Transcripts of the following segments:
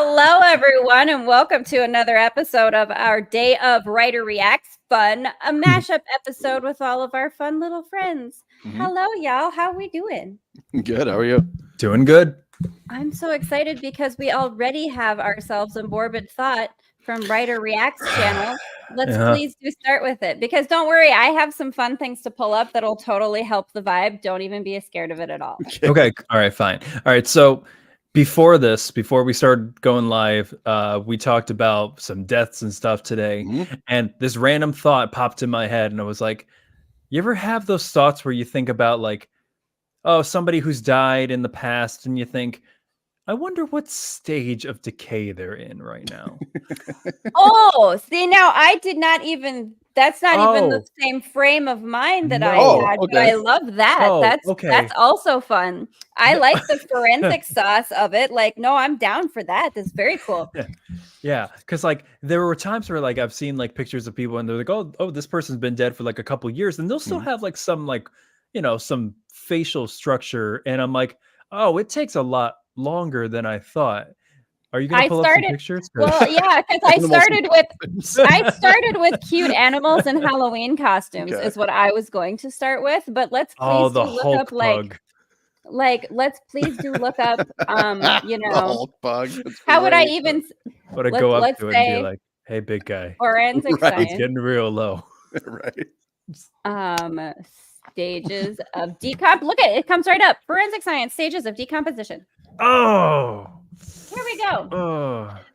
Hello, everyone, and welcome to another episode of our Day of Writer Reacts Fun, a mashup episode with all of our fun little friends. Hello, y'all. How we doing? Good. How are you? Doing good. I'm so excited because we already have ourselves a morbid thought from Writer Reacts channel. Let's please do start with it, because don't worry, I have some fun things to pull up that'll totally help the vibe. Don't even be scared of it at all. Okay. All right, fine. All right. So before we started going live, we talked about some deaths and stuff today. And this random thought popped in my head, and I was like, you ever have those thoughts where you think about like, oh, somebody who's died in the past, and you think, I wonder what stage of decay they're in right now. Oh, see, now I did not even, that's not even the same frame of mind that I had, but I love that. That's also fun. I like the forensic sauce of it. Like, no, I'm down for that. That's very cool. Yeah, because like there were times where like I've seen like pictures of people and they're like, oh, this person's been dead for like a couple years, and they'll still have like some like, you know, some facial structure, and I'm like, oh, it takes a lot longer than I thought. Are you gonna pull up some pictures? Well, yeah, because I started with cute animals and Halloween costumes is what I was going to start with. But let's please do look up let's please do look up you know, the Hulk bug. How would I even would I go up to it and be like, hey, big guy, forensic science. It's getting real low. Right. Stages of decomp. Look at it, comes right up. Forensic science, stages of decomposition. Oh, here we go.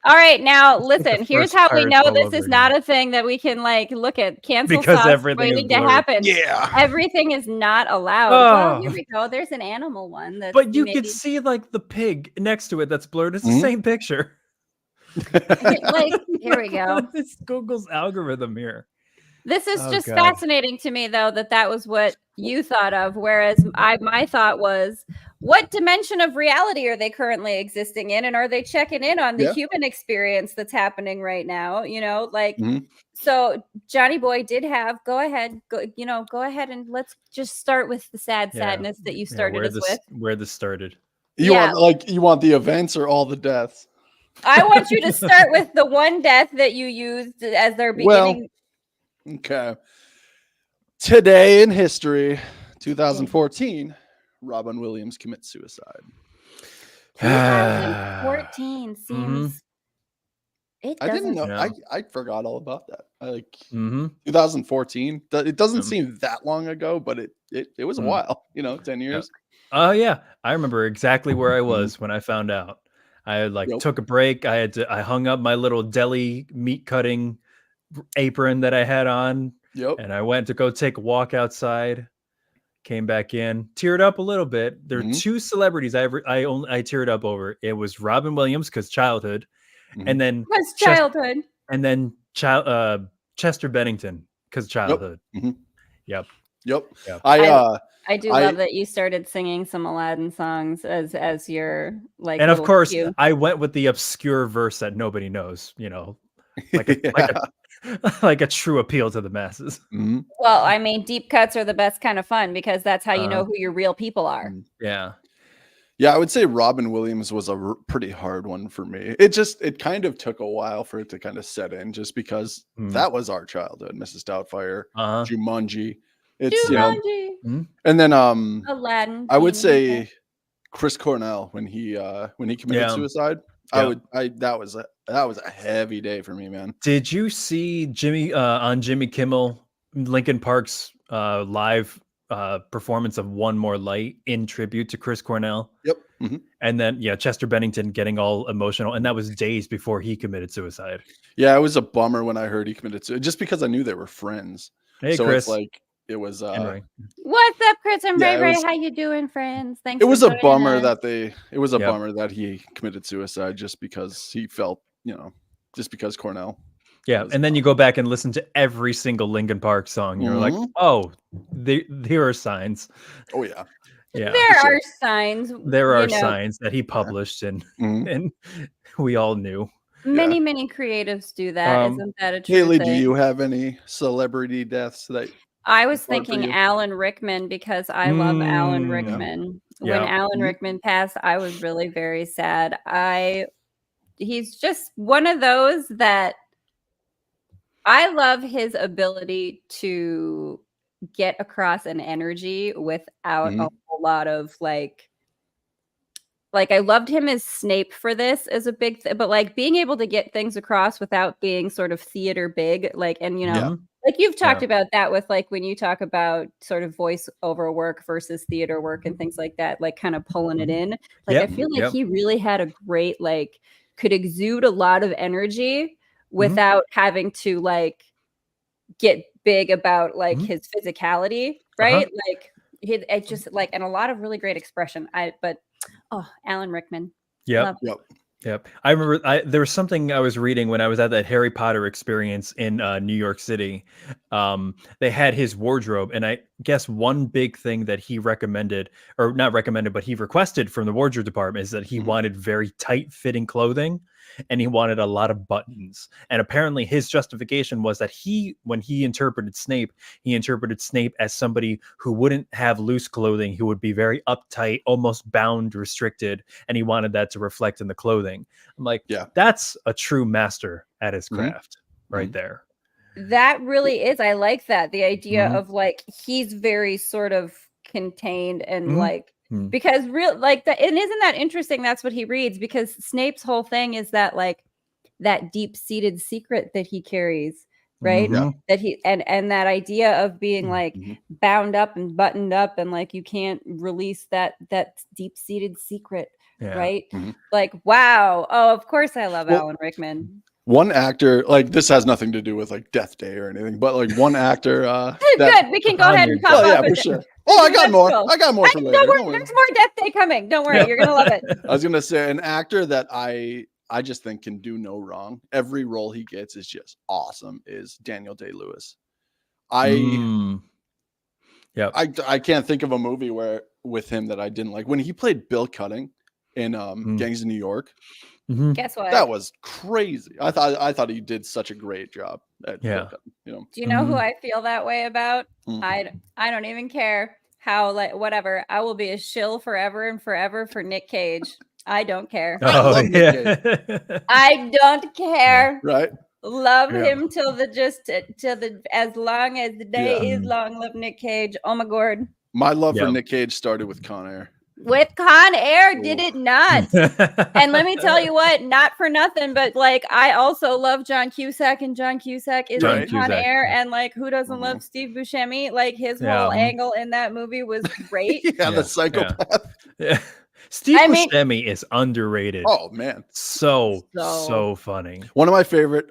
All right, now listen. Here's how we know this is not a thing that we can like look at. Cancel because sauce everything waiting is to happen. Yeah, everything is not allowed. Well, here we go. There's an animal one. But you can see like the pig next to it that's blurred. It's the same picture. Like, here we go. What is Google's algorithm here? This is just fascinating to me, though, that was what you thought of, whereas my thought was, what dimension of reality are they currently existing in, and are they checking in on the human experience that's happening right now? You know, like, so Johnny Boy did have. Go ahead, and let's just start with the sadness that you started us with. Where this started. You want the events or all the deaths? I want you to start with the one death that you used as their beginning. Okay. Today in history, 2014, Robin Williams commits suicide. 2014 seems. I didn't know. I forgot all about that. Like 2014. It doesn't seem that long ago, but it was a while. You know, 10 years. Oh yeah, I remember exactly where I was when I found out. I took a break. I hung up my little deli meat cutting apron that I had on, and I went to go take a walk outside. Came back in, teared up a little bit. There are two celebrities I teared up over. It was Robin Williams because childhood, and then childhood, and then Chester Bennington because childhood. Yep. I do love that you started singing some Aladdin songs as your like. And of course, I went with the obscure verse that nobody knows. You know, like a true appeal to the masses. Well, I mean, deep cuts are the best kind of fun because that's how you know who your real people are. Yeah, I would say Robin Williams was a pretty hard one for me. It kind of took a while for it to kind of set in, just because that was our childhood. Mrs. Doubtfire, Jumanji. It's Jumanji. And then Aladdin. I would say Chris Cornell when he committed suicide. That was a heavy day for me, man. Did you see Jimmy on Jimmy Kimmel, Linkin Park's live performance of One More Light in tribute to Chris Cornell? Yep. And then Chester Bennington getting all emotional, and that was days before he committed suicide. Yeah, it was a bummer when I heard he committed suicide, just because I knew they were friends. Hey, so Chris. It's like it was what's up, Chris and Ray Ray? How you doing, friends? Thanks. It was a bummer that bummer that he committed suicide, just because he felt, just because Cornell. Yeah, and then you go back and listen to every single Linkin Park song. You're like, oh, there are signs. Oh yeah. Yeah, there are signs. There are signs that he published, and we all knew. Many creatives do that. Isn't that a true Haleigh, thing? do you have any celebrity deaths that? I was thinking 𝓕𝓻𝓪𝓷𝓴𝓲 because I love 𝓕𝓻𝓪𝓷𝓭. When Alan Rickman passed, I was really very sad. I he's just one of those that I love his ability to get across an energy without a whole lot of like I loved him as Snape for this as a big thing, but like being able to get things across without being sort of theater big, like, and you know, like you've talked about that with like when you talk about sort of voice over work versus theater work and things like that, like kind of pulling it in. Like I feel like he really had a great like could exude a lot of energy without having to like get big about like his physicality, right? Like it just like and a lot of really great expression. Alan Rickman. Yep. I remember there was something I was reading when I was at that Harry Potter experience in New York City. They had his wardrobe, and I guess one big thing that he recommended, or not recommended, but he requested from the wardrobe department is that he wanted very tight fitting clothing, and he wanted a lot of buttons. And apparently his justification was that when he interpreted Snape as somebody who wouldn't have loose clothing, who would be very uptight, almost bound, restricted, and he wanted that to reflect in the clothing. I'm like, that's a true master at his craft right there. That really is. I like that. The idea of like, he's very sort of contained and like, because like that, and isn't that interesting? That's what he reads, because Snape's whole thing is that like that deep-seated secret that he carries, right? That he and that idea of being like bound up and buttoned up, and like you can't release that deep-seated secret, right? Like, wow. Oh, of course I love Alan Rickman. One actor, like this has nothing to do with like Death Day or anything, but like one actor good, we can go ahead and pop up for sure. Oh, I got more. Cool. I got more for later. There's more Death Day coming. Don't worry, you're gonna love it. I was gonna say an actor that I just think can do no wrong. Every role he gets is just awesome. Is Daniel Day-Lewis. I can't think of a movie with him that I didn't like. When he played Bill Cutting in Gangs of New York. Guess what? That was crazy. I thought he did such a great job at Bill Cutting, you know. Do you know who I feel that way about? I don't even care how like whatever. I will be a shill forever and forever for Nick Cage. I don't care. I don't care. Right. Love him till the as long as the day is long. Love Nick Cage. Oh my god. My love for Nick Cage started with Con Air. With Con Air, did it not? And let me tell you what, not for nothing, but like I also love John Cusack, and John Cusack is in Con Air, and like who doesn't love Steve Buscemi? Like his whole angle in that movie was great. The psychopath. Steve Buscemi is underrated. Oh man, so funny. One of my favorite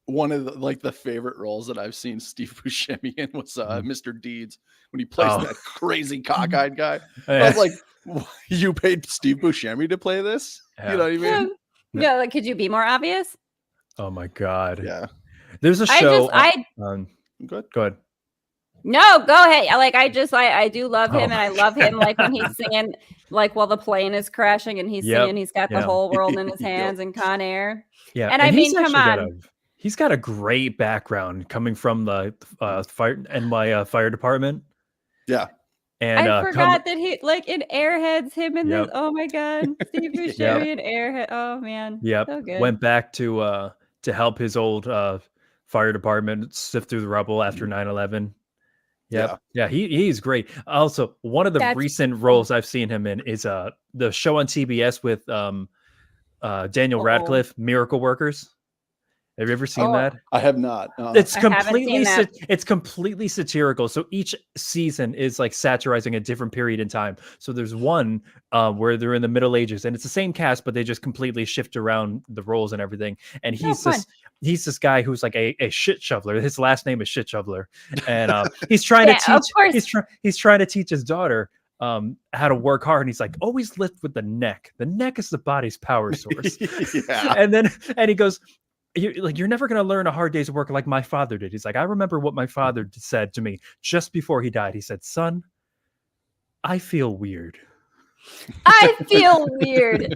one of the favorite roles that I've seen Steve Buscemi in was Mr. Deeds, when he plays that crazy cockeyed guy. I was like, you paid Steve Buscemi to play this? You know what I mean? Yeah, like could you be more obvious? Oh my god. Yeah. There's a show. Go ahead. No, go ahead. I do love him, and I love him like when he's singing like while the plane is crashing and he's singing, he's got the whole world in his hands in Con Air. Yeah. And I mean, come on. He's got a great background coming from the fire department. Yeah. And I forgot that he like in Airheads, him and this. Oh my god, Steve Buscemi in Airhead. Oh man. Yep. So good. Went back to help his old fire department sift through the rubble after 9/11. Yep. Yeah, he's great. Also, one of the recent roles I've seen him in is the show on TBS with Daniel Radcliffe, Miracle Workers. Have you ever seen that? I have not. It's completely satirical. So each season is like satirizing a different period in time. So there's one where they're in the Middle Ages, and it's the same cast, but they just completely shift around the roles and everything. And he's this guy who's like a shit shoveler. His last name is Shit Shoveler, and he's trying to teach. He's trying to teach his daughter how to work hard, and he's like, always lift with the neck. The neck is the body's power source. And he goes, you're never going to learn a hard day's work like my father did. He's like, I remember what my father said to me just before he died. He said, son, I feel weird. I feel weird.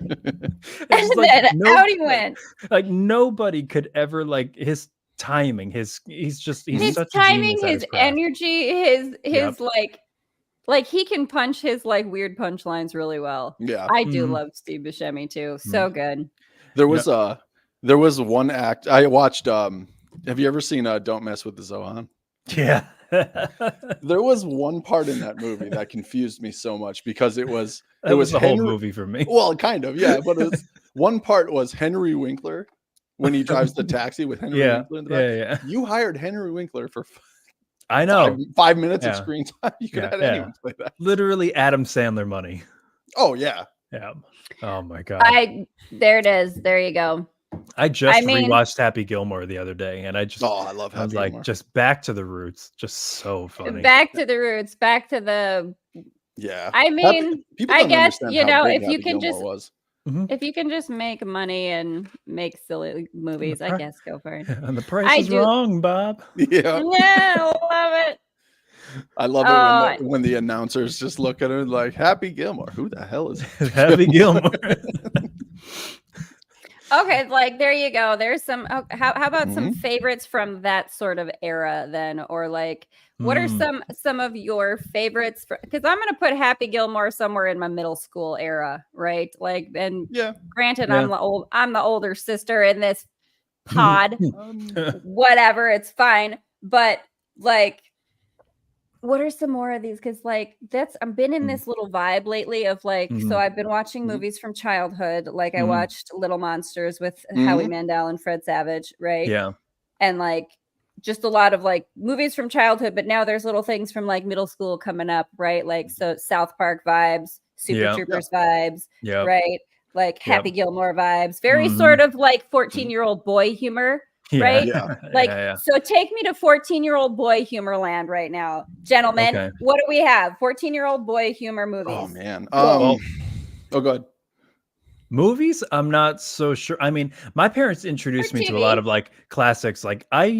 And then out he went. Like nobody could ever like his timing, he's such timing, a his energy, his like he can punch his like weird punchlines really well. Yeah. I do love Steve Buscemi too. So good. There was one act I watched. Have you ever seen Don't Mess with the 𝓲𝓾𝓪? Yeah. There was one part in that movie that confused me so much because it was the whole movie for me. Well, kind of, yeah, but one part was Henry Winkler when he drives the taxi with Henry Winkler in the back. Yeah. You hired Henry Winkler for I know 5 minutes of screen time. You could have had anyone play that. Literally Adam Sandler money. Oh yeah. Yeah. Oh my god. There it is. There you go. I rewatched Happy Gilmore the other day, and I love Happy Gilmore. Like, just back to the roots, just so funny. Back to the roots, back to the. Yeah. I mean, I guess if you can just if you can just make money and make silly movies, I guess go for it. And the price is wrong, Bob. Yeah. Yeah, love it. I love it when the announcers just look at her like, Happy Gilmore. Who the hell is Happy Gilmore? Okay, like there you go. There's some. How about some favorites from that sort of era then, or like what are some of your favorites? Because I'm gonna put Happy Gilmore somewhere in my middle school era, right? Like, and granted, I'm the older sister in this pod. Whatever, it's fine. But like, what are some more of these? Because like I've been in this little vibe lately of like, so I've been watching movies from childhood. Like I watched Little Monsters with Howie Mandel and Fred Savage, right? Yeah. And like just a lot of like movies from childhood, but now there's little things from like middle school coming up, right? Like so South Park vibes, Super Troopers vibes, right? Like Happy Gilmore vibes, very sort of like 14-year-old boy humor. Right? Yeah. So take me to 14-year-old boy humor land right now. Gentlemen, what do we have? 14-year-old boy humor movies. Oh man. Go ahead. Movies? I'm not so sure. I mean, my parents introduced me to a lot of like classics. Like I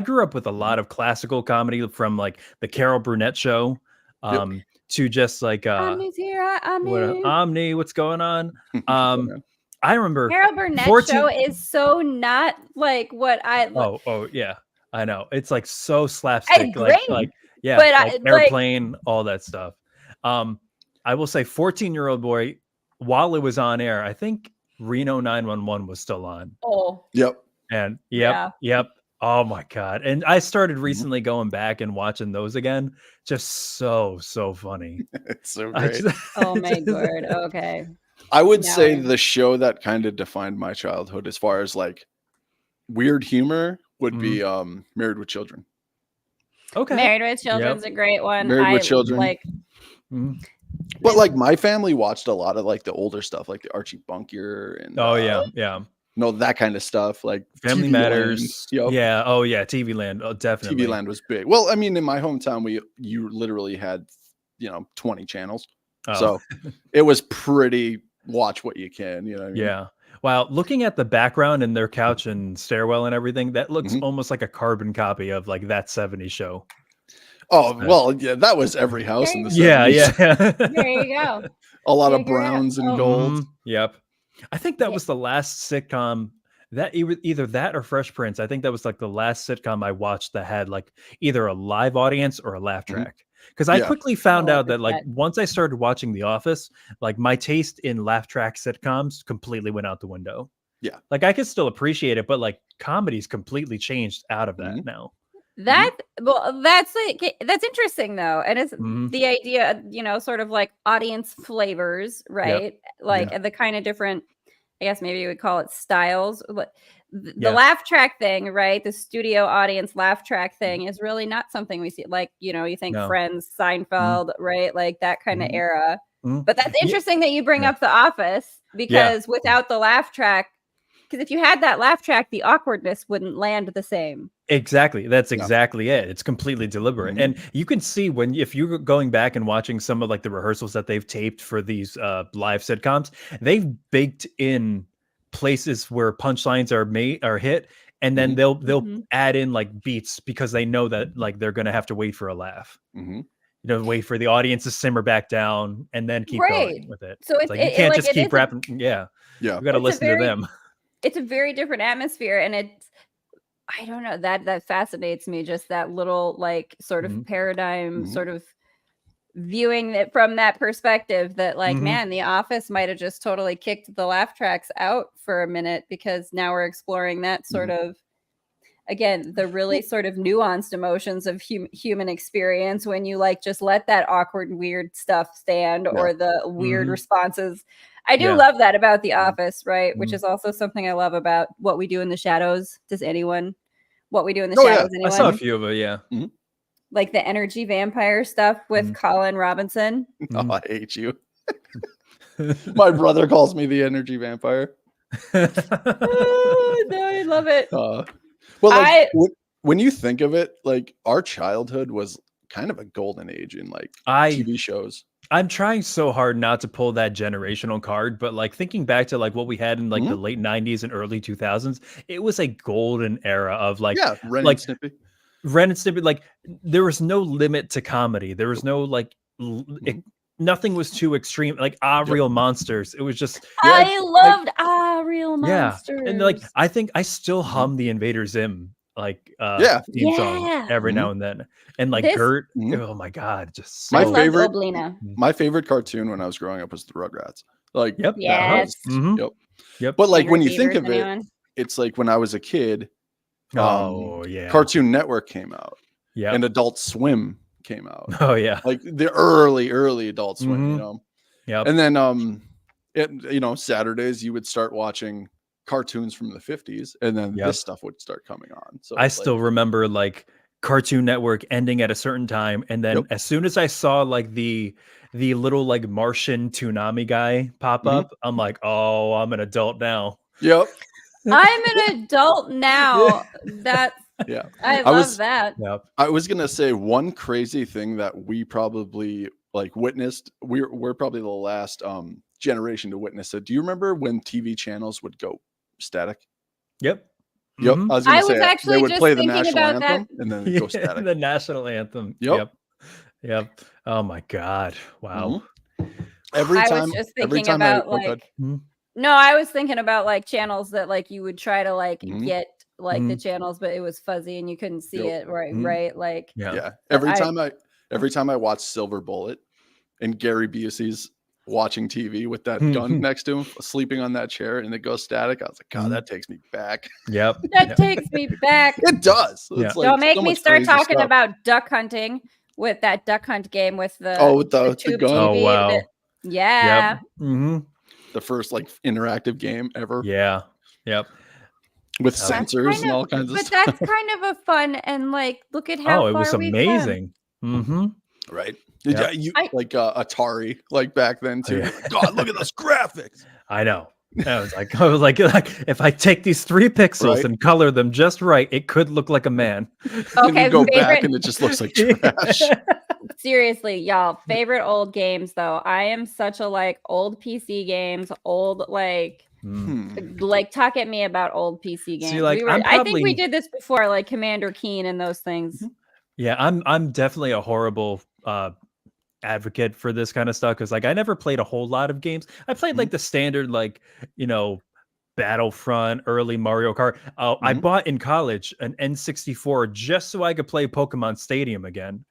grew up with a lot of classical comedy from like the Carol Burnett show. To just like Omni's here, Omni, what's going on? I remember Carol Burnett show is so not like what I. Oh yeah, I know. It's like so slapstick, like Airplane, all that stuff. I will say, 14-year-old boy. While it was on air, I think Reno 911 was still on. Oh, yep, and yep. Oh my god! And I started recently going back and watching those again. Just so funny. It's so great. Oh my god. Okay. I would say the show that kind of defined my childhood as far as like weird humor would be Married with Children. Okay. Married with Children's a great one. Married with Children. Like but like my family watched a lot of like the older stuff, like the Archie Bunker and that kind of stuff, like Family TV Matters. Land. Yeah. Oh yeah, TV Land. Oh, definitely. TV Land was big. Well, I mean, in my hometown, you literally had 20 channels. So it was pretty watch what you can, you know what I mean? Yeah. Wow. Looking at the background and their couch and stairwell and everything, that looks almost like a carbon copy of like That 70s Show. Oh, well, yeah, that was every house in the 70s. Yeah. There you go. A lot of browns and gold. Yep. I think that was the last sitcom that either that or Fresh Prince. I think that was like the last sitcom I watched that had like either a live audience or a laugh track. Because I quickly found out that like once I started watching The Office, like my taste in laugh track sitcoms completely went out the window. Yeah. Like I could still appreciate it, but like comedy's completely changed out of that now. That's interesting though. And it's the idea, sort of like audience flavors, right? Like the kind of different, I guess maybe you would call it styles. The laugh track thing, right? The studio audience laugh track thing is really not something we see. Like, you think Friends, Seinfeld, right? Like that kind of era. But that's interesting that you bring up The Office because without the laugh track, because if you had that laugh track, the awkwardness wouldn't land the same. Exactly. That's exactly it. It's completely deliberate. And you can see if you're going back and watching some of like the rehearsals that they've taped for these live sitcoms, they've baked in places where punchlines are hit, and then they'll add in like beats because they know that like they're going to have to wait for a laugh. Wait for the audience to simmer back down and then keep going with it. So it's like you can't just keep rapping. You got to listen to them. It's a very different atmosphere, and it's, I don't know, that fascinates me, just that little like sort of paradigm sort of viewing it from that perspective that like, man, The Office might have just totally kicked the laugh tracks out for a minute, because now we're exploring that sort of, again, the really sort of nuanced emotions of human experience when you like just let that awkward, weird stuff stand or the weird responses. I do love that about The Office, right? Which is also something I love about What We Do in the Shadows. Does anyone? What We Do in the Shadows? Yeah. I saw a few of it, yeah. Like the energy vampire stuff with Colin Robinson. Oh, I hate you. My brother calls me the energy vampire. Oh, no, I love it. Well, like, when you think of it, like our childhood was kind of a golden age in like TV shows. I'm trying so hard not to pull that generational card, but like thinking back to like what we had in like the late 90s and early 2000s, it was a golden era of like, Ren and Stimpy. Ren and Stimpy, like there was no limit to comedy. There was no like, nothing was too extreme. Like Real Monsters. It was just. I loved Real Monsters. And like, I think I still hum the Invader Zim like theme song every now and then. And like Gert, oh my God, just so my favorite cartoon when I was growing up was the Rugrats. Like, But like when you think of it, it's like when I was a kid. Cartoon Network came out. And Adult Swim came out. Like the early Adult Swim, you know. And then Saturdays you would start watching cartoons from the 50s, and then this stuff would start coming on. So I still remember like Cartoon Network ending at a certain time, and then as soon as I saw like the little like Martian tsunami guy pop up, I'm like, oh, I'm an adult now. I'm an adult now. That's I love that. I was gonna say one crazy thing that we probably like witnessed. We're probably the last generation to witness it. Do you remember when TV channels would go static? I was gonna say actually they would just play the thinking national about anthem that. and then it'd go static. The national anthem. Oh my God! Wow. Every I time, was just thinking about no, I was thinking about like channels that like you would try to like get like the channels, but it was fuzzy and you couldn't see it right. Like Every time I watch Silver Bullet and Gary Busey's watching TV with that gun next to him, sleeping on that chair, and it goes static, I was like, God, that takes me back. That takes me back. It does. It's like don't make so me much start crazy talking stuff. about duck hunting with that duck hunt game with the tube gun. TV. Oh wow. The first like interactive game ever. With sensors and all kinds of stuff. But that's kind of a fun and like look at how it was far we've amazing. Right. Like Atari, like back then too. Like, God, look at those graphics. I know. I was like, if I take these 3 pixels and color them just right, it could look like a man. And you go back and it just looks like trash. Seriously, y'all, favorite old games though. I am such a like old PC games, old like talk at me about old PC games. See, like, I think we did this before, like Commander Keen and those things. Yeah, I'm definitely a horrible advocate for this kind of stuff because like I never played a whole lot of games. I played like the standard like Battlefront, early Mario Kart. I bought in college an N64 just so I could play Pokemon Stadium again.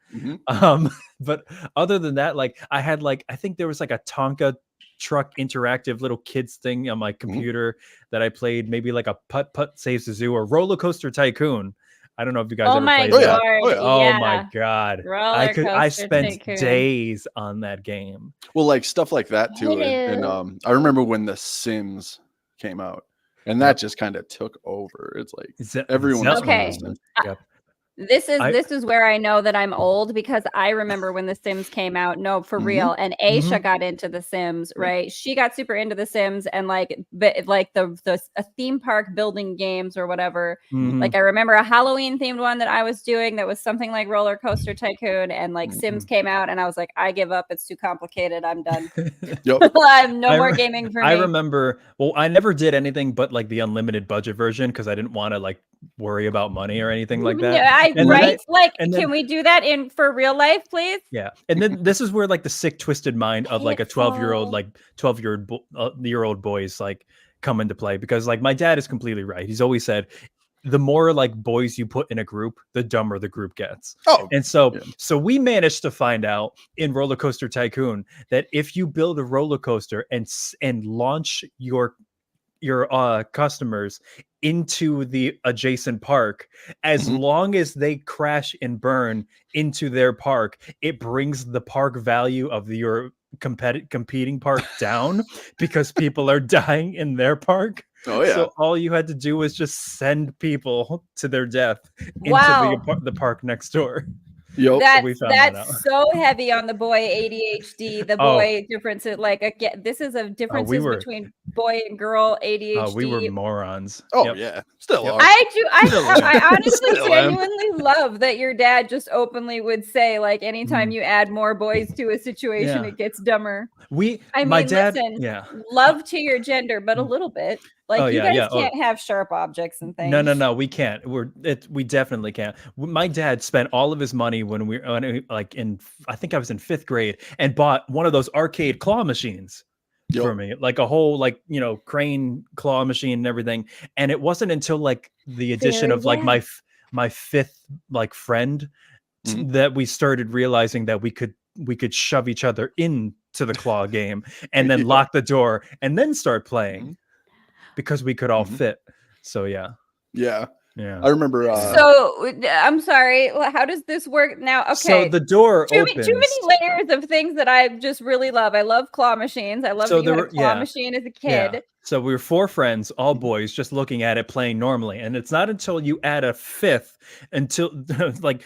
But other than that, like I had like I think there was like a Tonka truck interactive little kids thing on my computer that I played, maybe like a Putt Putt Saves the Zoo or Roller Coaster Tycoon. I don't know if you guys ever played that. Oh my God. I spent days on that game. Well, like stuff like that too. And I remember when The Sims came out and that just kind of took over. It's like everyone was okay. This is where I know that I'm old because I remember when The Sims came out. No, for real. And Aisha got into The Sims, right? She got super into The Sims and like a theme park building games or whatever. Like I remember a Halloween themed one that I was doing that was something like Roller Coaster Tycoon, and like Sims came out and I was like, I give up. It's too complicated. I'm done. I'm no more gaming for me. I remember. Well, I never did anything but like the unlimited budget version because I didn't want to like worry about money or anything like that. Can we do that for real life, please? Yeah. And then this is where like the sick twisted mind of like a 12-year-old boys like come into play, because like my dad is completely right. He's always said the more like boys you put in a group, the dumber the group gets. Oh, and so we managed to find out in Roller Coaster Tycoon that if you build a roller coaster and launch your customers into the adjacent park, as long as they crash and burn into their park, it brings the park value of your competing park down because people are dying in their park. Oh yeah. So all you had to do was just send people to their death into the park next door. Yep. That's so heavy on the boy ADHD. The boy difference, like again, this is a difference between boy and girl ADHD. We were morons. Oh yeah, still are. I honestly genuinely love that your dad just openly would say, like, anytime you add more boys to a situation, it gets dumber. My dad, listen, love to your gender, but a little bit. Like, you guys can't have sharp objects and things. No, we can't. We definitely can't. My dad spent all of his money when I think I was in 5th grade, and bought one of those arcade claw machines for me, like a whole crane claw machine and everything. And it wasn't until like the addition of like my 5th like friend that we started realizing that we could shove each other into the claw game and then lock the door and then start playing. Because we could all fit. So yeah. I remember so I'm sorry, how does this work now? Okay, so the door opens. Too many layers of things that I just really love. I love claw machines. I love that you had a claw machine as a kid. So we were 4 friends, all boys, just looking at it playing normally. And it's not until you add a 5th until like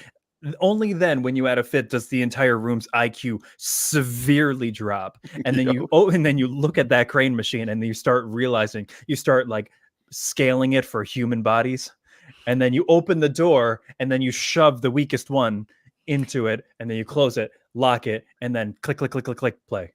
only then when you add a 5th does the entire room's IQ severely drop. And then you look at that crane machine and you start realizing, you start like scaling it for human bodies. And then you open the door and then you shove the weakest one into it and then you close it, lock it, and then click, click, click, click, click, play.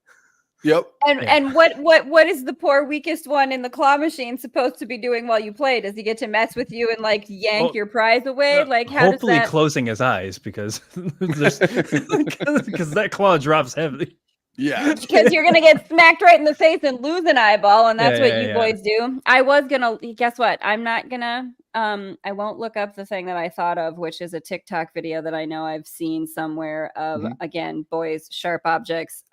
Yep. And what is the poor weakest one in the claw machine supposed to be doing while you play? Does he get to mess with you and like yank your prize away? Like, how hopefully does that... closing his eyes because that claw drops heavy. Yeah, because you're gonna get smacked right in the face and lose an eyeball, and that's what you boys do. I was gonna guess what? I'm not gonna. I won't look up the thing that I thought of, which is a TikTok video that I know I've seen somewhere of again boys sharp objects.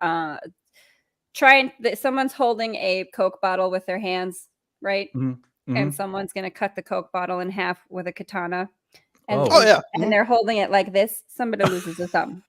Someone's holding a Coke bottle with their hands, right? And someone's gonna cut the Coke bottle in half with a katana. And, and they're holding it like this. Somebody loses a thumb.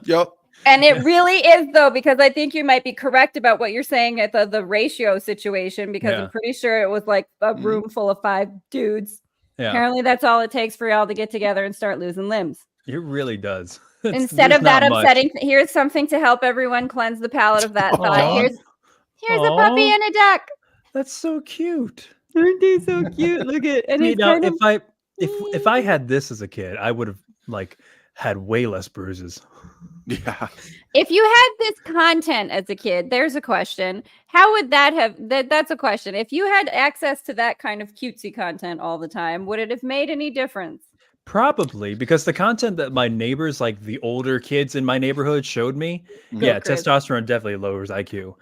Yep. And it really is, though, because I think you might be correct about what you're saying at the ratio situation, because I'm pretty sure it was like a room full of 5 dudes. Yeah. Apparently that's all it takes for y'all to get together and start losing limbs. It really does. Instead of that upsetting, here's something to help everyone cleanse the palate of that thought. Here's a puppy and a duck. That's so cute. Aren't they so cute? Look at and if I had this as a kid, I would have like had way less bruises. Yeah. If you had this content as a kid, there's a question. How would that have that's a question. If you had access to that kind of cutesy content all the time, would it have made any difference? Probably, because the content that my neighbors, like the older kids in my neighborhood, showed me, testosterone definitely lowers IQ.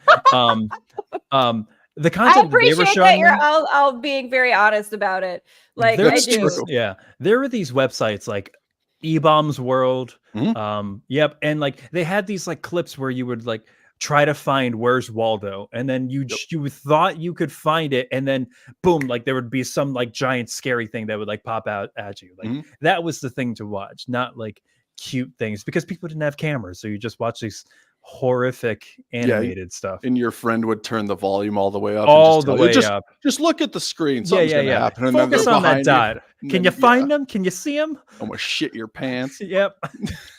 The content I appreciate that they were showing you're all being very honest about it. Like I do. Yeah, there were these websites like eBaum's World. And like they had these like clips where you would like try to find where's Waldo, and then you thought you could find it, and then boom, like there would be some like giant scary thing that would like pop out at you. Like that was the thing to watch, not like cute things, because people didn't have cameras, so you just watch these horrific animated stuff. And your friend would turn the volume all the way up. Up. Just look at the screen. Something's gonna happen. And focus on that dot. Can you find them? Can you see them? I'm gonna shit your pants. Yep.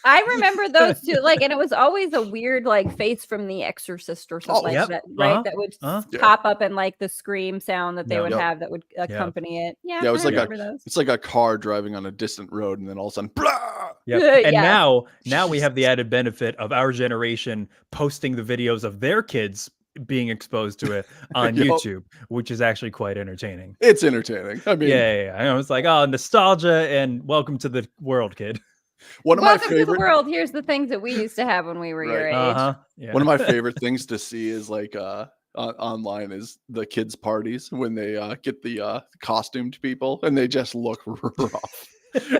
I remember those too. Like, and it was always a weird like face from The Exorcist or something like that, right? That would pop up, and like the scream sound that they would have that would accompany it. Yeah, it was it's like a car driving on a distant road, and then all of a sudden, blah! And now we have the added benefit of our generation posting the videos of their kids being exposed to it on YouTube, which is actually quite entertaining. It's entertaining. I mean, I was like, oh, nostalgia and welcome to the world, kid. Welcome to the world. Here's the things that we used to have when we were your age. One of my favorite things to see is like online is the kids' parties when they get the costumed people and they just look rough.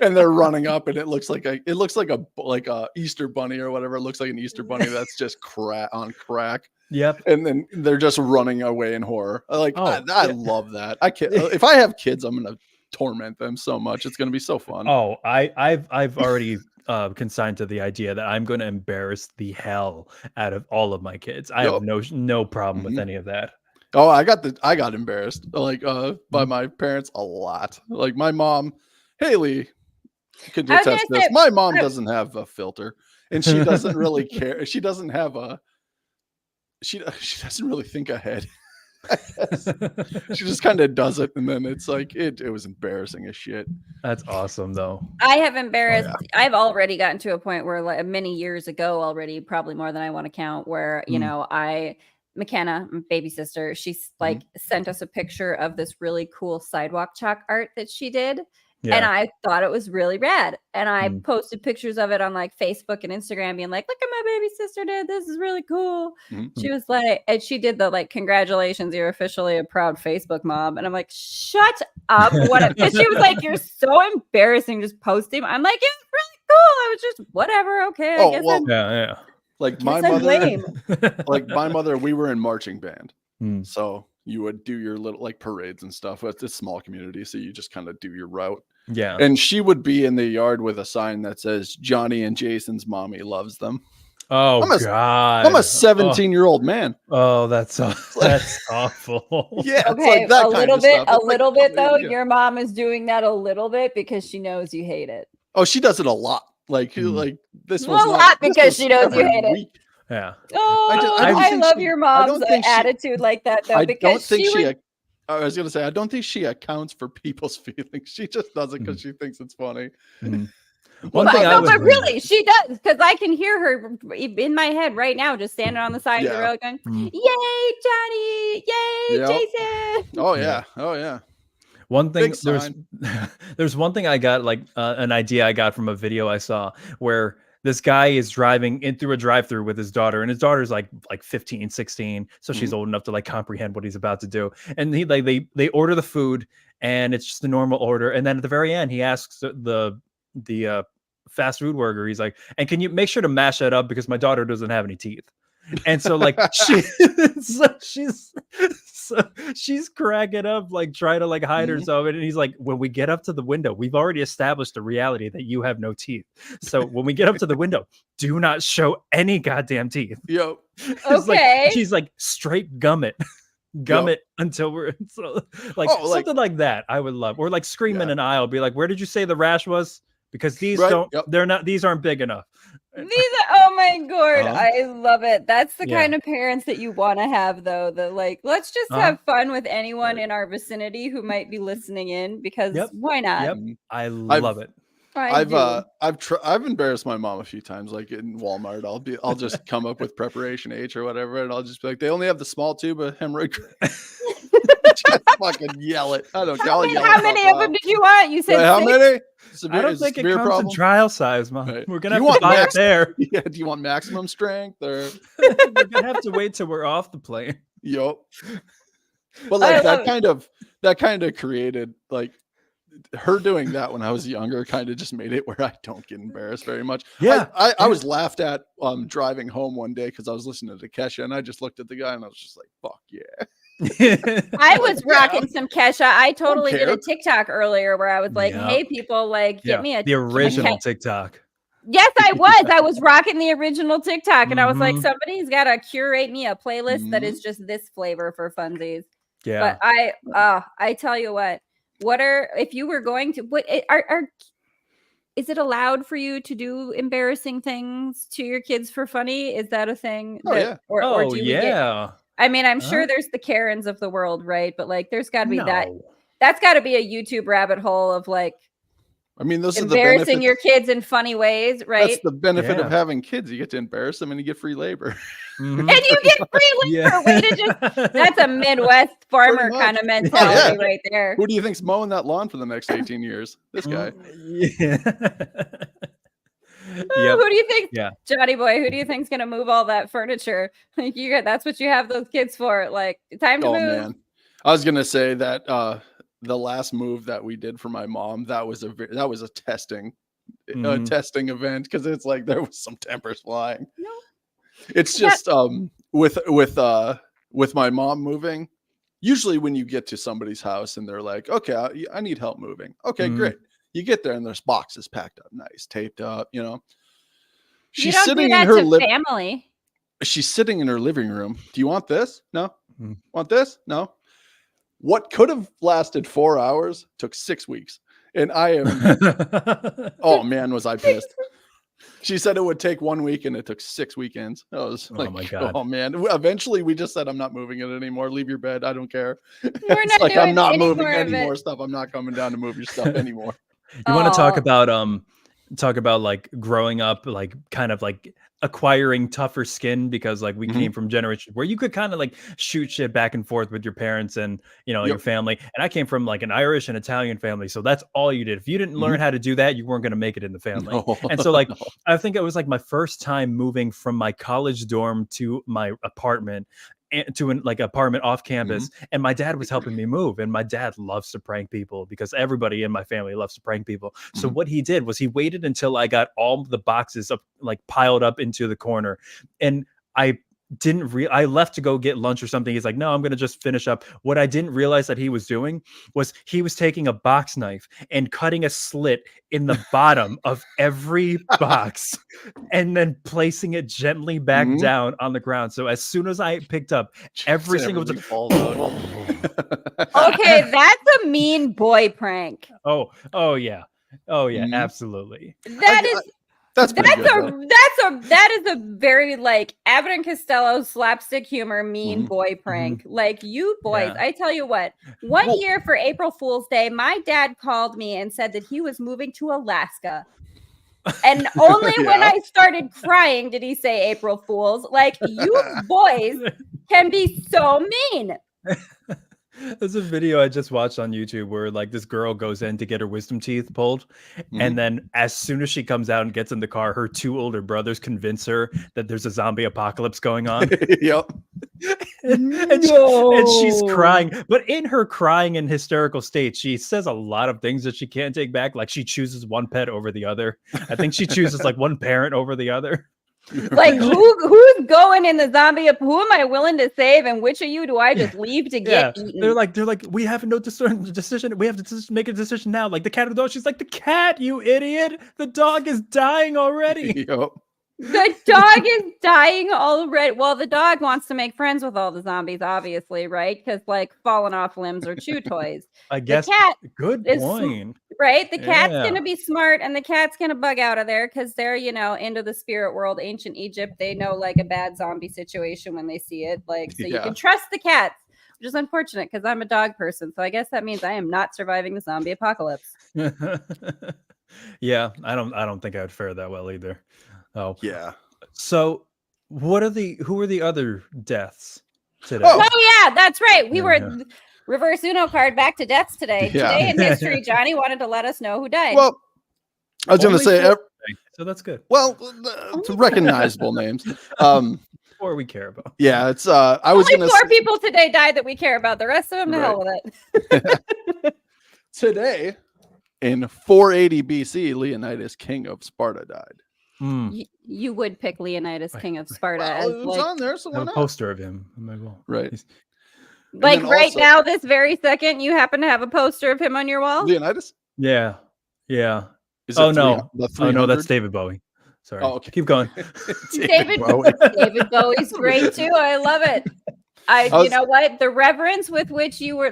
And they're running up, and it looks like a Easter bunny or whatever. It looks like an Easter bunny that's just on crack. Yep. And then they're just running away in horror. I love that. I can't. If I have kids, I'm gonna torment them so much. It's gonna be so fun. Oh, I've already consigned to the idea that I'm going to embarrass the hell out of all of my kids. I have no problem with any of that. Oh, I got embarrassed by my parents a lot. Like my mom, Haleigh, could attest this. My mom doesn't have a filter, and she doesn't really care. She doesn't have she doesn't really think ahead. She just kind of does it, and then it's like it was embarrassing as shit. That's awesome though. I have embarrassed. I've already gotten to a point where like many years ago already, probably more than I want to count, where McKenna, my baby sister, she's like sent us a picture of this really cool sidewalk chalk art that she did. Yeah. And I thought it was really rad. And I posted pictures of it on like Facebook and Instagram being like, look at my baby sister did. This is really cool. She was like, and she did the like, congratulations, you're officially a proud Facebook mom. And I'm like, shut up. What? Because she was like, you're so embarrassing just posting. I'm like, it's really cool. I was just whatever. Okay. I guess yeah. Like my mother, we were in marching band. So you would do your little like parades and stuff. It's a small community, so you just kind of do your route. Yeah. And she would be in the yard with a sign that says Johnny and Jason's mommy loves them. Oh, God. I'm a 17-year-old man. Oh, that's awful. Yeah. Okay, like a little bit though. Yeah. Your mom is doing that a little bit because she knows you hate it. Oh, she does it a lot. Like this was a lot because she knows you hate it. Yeah. Oh, I love your mom's attitude like that though. I was gonna say I don't think she accounts for people's feelings. She just does it because she thinks it's funny. But really, she does, because I can hear her in my head right now, just standing on the side of the road, going, "Yay, Johnny! Yay, Jason!" Oh yeah. One thing, there's one thing I got, like an idea I got from a video I saw where this guy is driving in through a drive-through with his daughter, and his daughter's like 15, 16, so she's old enough to like comprehend what he's about to do. And they order the food, and it's just a normal order. And then at the very end, he asks the fast food worker, he's like, "And can you make sure to mash that up because my daughter doesn't have any teeth?" And so like she's cracking up, like trying to like hide herself. And he's like, when we get up to the window, we've already established the reality that you have no teeth. So when we get up to the window, do not show any goddamn teeth. Yep. Okay. She's like, straight gum it until we're something like that. I would love, or like scream in an aisle, be like, where did you say the rash was? Because these these aren't big enough. Oh my God, I love it. That's the kind of parents that you want to have, though. That like, let's just have fun with anyone in our vicinity who might be listening in, because why not? Yep. I love it. I've embarrassed my mom a few times, like in Walmart. I'll just come up with preparation H or whatever, and I'll just be like, they only have the small tube of hemorrhoid. Just fucking yell it. I don't care. How many of them did you want? You said how many? I don't think it comes in trial size, Mom. Right. We're gonna have to buy it there. Yeah. Do you want maximum strength, or we're gonna have to wait till we're off the plane? Yep. But like that kind of created like her doing that when I was younger. Kind of just made it where I don't get embarrassed very much. Yeah. I was laughed at driving home one day because I was listening to Kesha, and I just looked at the guy and I was just like, "Fuck yeah." I was rocking some Kesha. I totally did a TikTok earlier where I was like, "Hey, people, like, get me the original TikTok." Yes, I was. I was rocking the original TikTok, and I was like, somebody's got to curate me a playlist that is just this flavor for funsies. Yeah. But I tell you what, if you were going to, is it allowed for you to do embarrassing things to your kids for funny? Is that a thing? Or do you get, I mean, I'm sure there's the Karens of the world, right? But like, there's got to be that's got to be a YouTube rabbit hole of like, I mean, those embarrassing your kids in funny ways, right? That's the benefit of having kids. You get to embarrass them and you get free labor. And you get free labor. Way to just, that's a Midwest farmer kind of mentality right there. Who do you think's mowing that lawn for the next 18 years? This guy. Yeah. Yep. Who do you think, Yeah. Johnny boy, who do you think's gonna move all that furniture? That's what you have those kids for. Like, time to move. Man. I was gonna say that the last move that we did for my mom, that was a testing event, because it's like there was some tempers flying. No. It's just with my mom moving, usually when you get to somebody's house and they're like, okay, I need help moving. Okay, great. You get there and there's boxes packed up, nice, taped up, She's sitting in her family. She's sitting in her living room. Do you want this? No. Want this? No. What could have lasted 4 hours took 6 weeks. And I am, oh man, was I pissed. She said it would take 1 week and it took 6 weekends. I was like, oh my God. Oh man. Eventually we just said, I'm not moving it anymore. Leave your bed. I don't care. It's like, I'm not moving any more stuff. I'm not coming down to move your stuff anymore. You want to talk about like growing up, like kind of like acquiring tougher skin, because like we came from generations where you could kind of like shoot shit back and forth with your parents and your family, and I came from like an Irish and Italian family, so that's all you did. If you didn't learn how to do that, you weren't going to make it in the family. And so like I think it was like my first time moving from my college dorm to my apartment, to an apartment off campus, and my dad was helping me move, and my dad loves to prank people because everybody in my family loves to prank people. So what he did was he waited until I got all the boxes up, like piled up into the corner, and I left to go get lunch or something. He's like, no, I'm going to just finish up. What I didn't realize that he was doing was he was taking a box knife and cutting a slit in the bottom of every box and then placing it gently back down on the ground. So as soon as I picked up every single falls out. Okay, that's a mean boy prank. Oh yeah. Absolutely. That is a very like Abbott and Costello slapstick humor mean boy prank. Like, you boys, I tell you what, one year for April Fool's Day, my dad called me and said that he was moving to Alaska. And only when I started crying did he say April Fools. Like, you boys can be so mean. There's a video I just watched on YouTube where like this girl goes in to get her wisdom teeth pulled, and then as soon as she comes out and gets in the car, her 2 older brothers convince her that there's a zombie apocalypse going on. and she's crying, but in her crying and hysterical state, she says a lot of things that she can't take back. Like, she chooses one pet over the other. I think she chooses like one parent over the other. Like, who's going in the zombie? Who am I willing to save, and which of you do I just leave to get eaten? They're like, we have no decision. We have to make a decision now. Like, the cat or the dog? She's like, the cat, you idiot. The dog is dying already. The dog is dying already. Well, the dog wants to make friends with all the zombies, obviously, right? Because like falling off limbs are chew toys. I guess. The cat good point. Right? The cat's gonna be smart, and the cat's gonna bug out of there because they're, into the spirit world, ancient Egypt. They know like a bad zombie situation when they see it. Like, so you can trust the cats, which is unfortunate because I'm a dog person. So I guess that means I am not surviving the zombie apocalypse. Yeah, I don't think I'd fare that well either. Oh yeah. So who are the other deaths today? Oh yeah, that's right. We were reverse Uno card back to deaths today. Today in history, Johnny wanted to let us know who died. Well, I was going to say, so that's good. Well, it's recognizable names. Or we care about. Yeah, it's I was only 4 people today died that we care about. The rest of them, to hell with it. Today, in 480 BC, Leonidas, king of Sparta, died. You would pick Leonidas, king of Sparta. Well, it was on there, so I have a poster of him. Right. Like right now, this very second, you happen to have a poster of him on your wall? Leonidas? Yeah. No, that's David Bowie. Sorry. Oh, okay. Keep going. David Bowie's great too. I love it. You know what? The reverence with which you were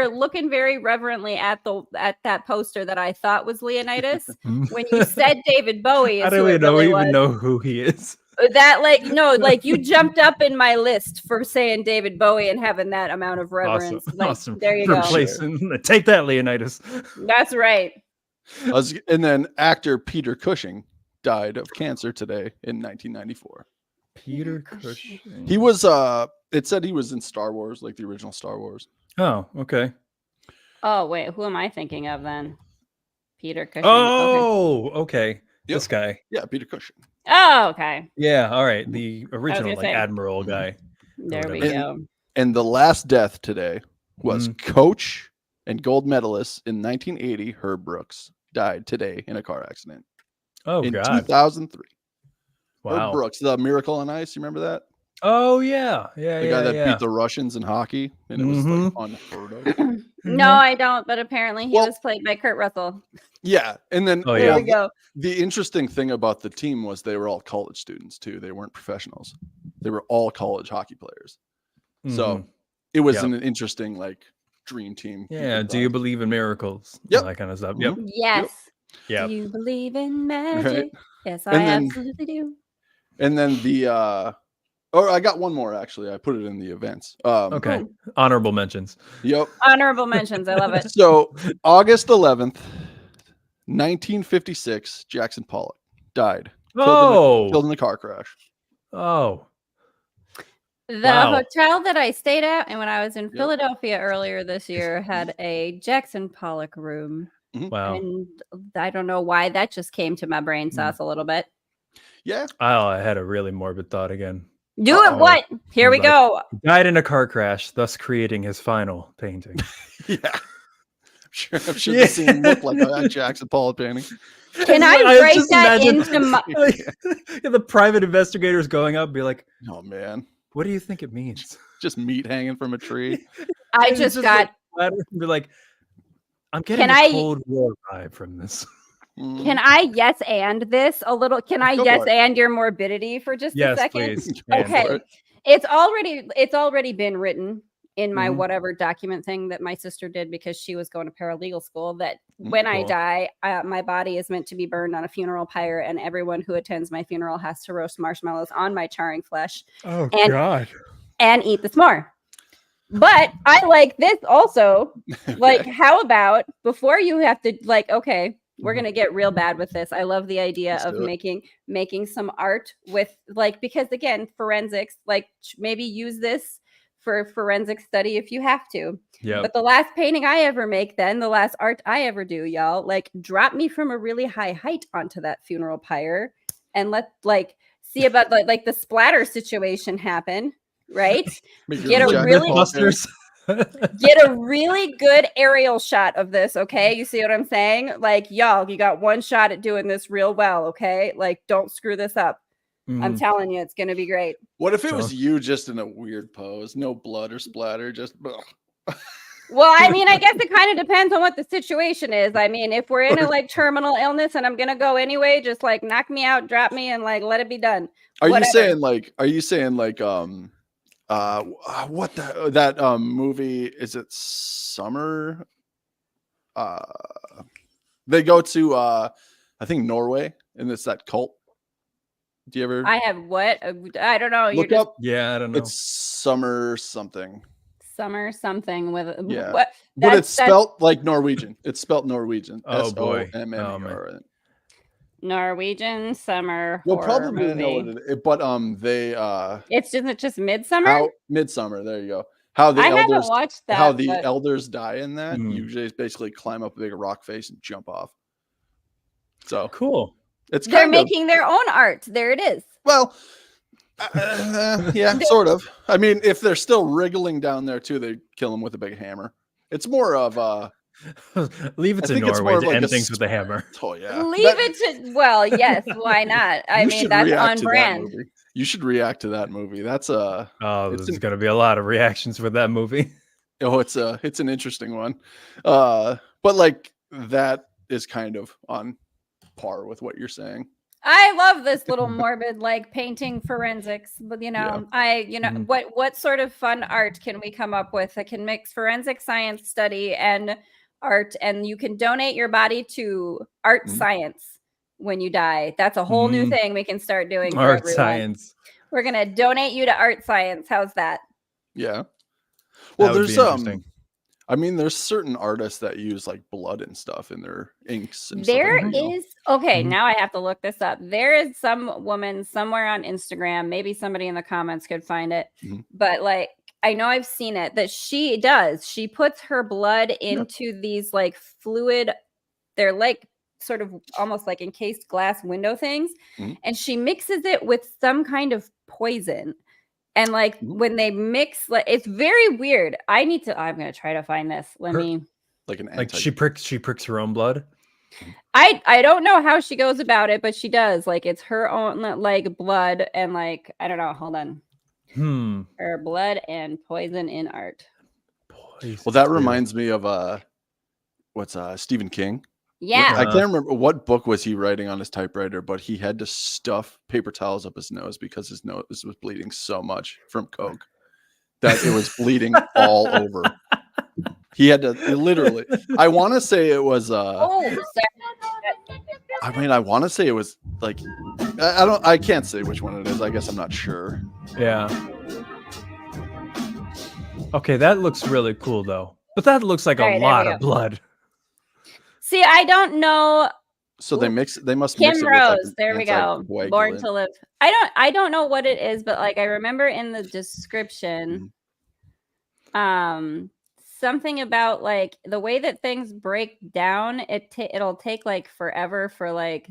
looking very reverently at that poster that I thought was Leonidas. When you said David Bowie, I don't even know who he is. That you jumped up in my list for saying David Bowie and having that amount of reverence. Awesome. There you go. Take that, Leonidas. That's right. And then actor Peter Cushing died of cancer today in 1994. Peter Cushing. He was it said he was in Star Wars, like the original Star Wars. Oh, okay. Oh, wait, who am I thinking of then? Peter Cushing. Oh, okay. This guy. Yeah, 𝓕𝓻𝓪𝓷𝓴𝓲. Oh, okay. Yeah, all right. The original like admiral guy. There we go. And the last death today was coach and gold medalist in 1980, Herb Brooks, died today in a car accident. Oh, in God. 2003. Wow. Herb Brooks, the Miracle on Ice. You remember that? Oh, yeah. Yeah, the guy that beat the Russians in hockey. And it was like unheard of. No, I don't. But apparently he was played by Kurt Russell. Yeah. And then there we go. The interesting thing about the team was they were all college students, too. They weren't professionals. They were all college hockey players. So it was an interesting, like, dream team. Yeah. Do you believe in miracles? Yep. All that kind of stuff. Yep. Yes. Yep. Do you believe in magic? Right. Yes, I absolutely do. And then I got one more, actually. I put it in the events. Okay. Honorable mentions. Yep. Honorable mentions. I love it. So August 11th, 1956, Jackson Pollock died. Killed in a car crash. Oh. The hotel that I stayed at, and when I was in Philadelphia earlier this year, had a Jackson Pollock room. Wow. And I don't know why that just came to my brain sauce a little bit. Yeah. Oh, I had a really morbid thought again. Do it. What? Here we go. Died in a car crash, thus creating his final painting. Yeah. I'm sure the scene looked like a Jackson Pollock painting. Can I write that into my... the private investigators going up and be like, oh, man. What do you think it means? Just meat hanging from a tree. I just got... Be like, I'm getting a Cold War vibe from this. Can I yes and this a little? Can I yes and your morbidity for just a second? Please. Okay. It's already been written in my whatever document thing that my sister did because she was going to paralegal school that when I die, my body is meant to be burned on a funeral pyre, and everyone who attends my funeral has to roast marshmallows on my charring flesh. Oh, God. And eat the s'more. But I like this also. Like, how about before you have to, like, okay, we're gonna get real bad with this. I love the idea of making some art with, like, because again, forensics, like, maybe use this for forensic study if you have to. Yeah. But the last painting I ever make, then the last art I ever do, y'all, like, drop me from a really high height onto that funeral pyre, and let, like, see about like the splatter situation happen. Right? Get a really good aerial shot of this, okay? You see what I'm saying? Like, y'all, you got one shot at doing this real well, okay? Like, don't screw this up. I'm telling you, it's gonna be great. What if it was you just in a weird pose? No blood or splatter, just Well, I mean, I guess it kind of depends on what the situation is. I mean, if we're in a like terminal illness and I'm gonna go anyway, just like knock me out, drop me, and like let it be done. Are you saying like what that movie is? It Summer? They go to I think Norway, and it's that cult. Do you ever? I have what? I don't know. Look up. Yeah, I don't know. It's Summer something. Summer something with what? But it's spelt like Norwegian. It's spelt Norwegian. Oh boy. SOMMER. Norwegian summer. You'll probably know what it is, but they it's just Midsummer. Midsummer. There you go. How the haven't watched that. How the elders die in that. You just basically climb up a big rock face and jump off. So cool. They're making their own art. There it is. Well, yeah, sort of. I mean, if they're still wriggling down there too, they kill them with a big hammer. It's more of leave it to Norway to end things with a hammer. Oh yeah. Leave it to yes, why not? I mean, that's on brand. You should react to that movie. That's there's gonna be a lot of reactions for that movie. Oh, it's an interesting one. But like that is kind of on par with what you're saying. I love this little morbid like painting forensics, but what sort of fun art can we come up with that can mix forensic science study and art, and you can donate your body to art science when you die. That's a whole new thing we can start doing. Art science. We're gonna donate you to art science. How's that? Yeah. Well, there's I mean, there's certain artists that use like blood and stuff in their inks. And now I have to look this up. There is some woman somewhere on Instagram, maybe somebody in the comments could find it, but like, I know I've seen it, that she puts her blood into these like fluid, they're like sort of almost like encased glass window things, and she mixes it with some kind of poison. And like when they mix, like it's very weird. I'm gonna try to find this. She pricks her own blood. I don't know how she goes about it, but she does. Like it's her own like blood and like I don't know. Hold on. Her blood and poison in art. Well, that reminds me of Stephen King. Yeah. I can't remember what book was he writing on his typewriter, but he had to stuff paper towels up his nose because his nose was bleeding so much from coke that it was bleeding all over. He had to literally. I want to say it was. I want to say it was like. I can't say which one it is. I guess I'm not sure. Yeah. Okay, that looks really cool though. But that looks like a lot of blood. See, I don't know. So they must Kim mix it Rose. with There we go. Born to Live. I don't know what it is, but like I remember in the description, something about like the way that things break down. It'll take like forever for like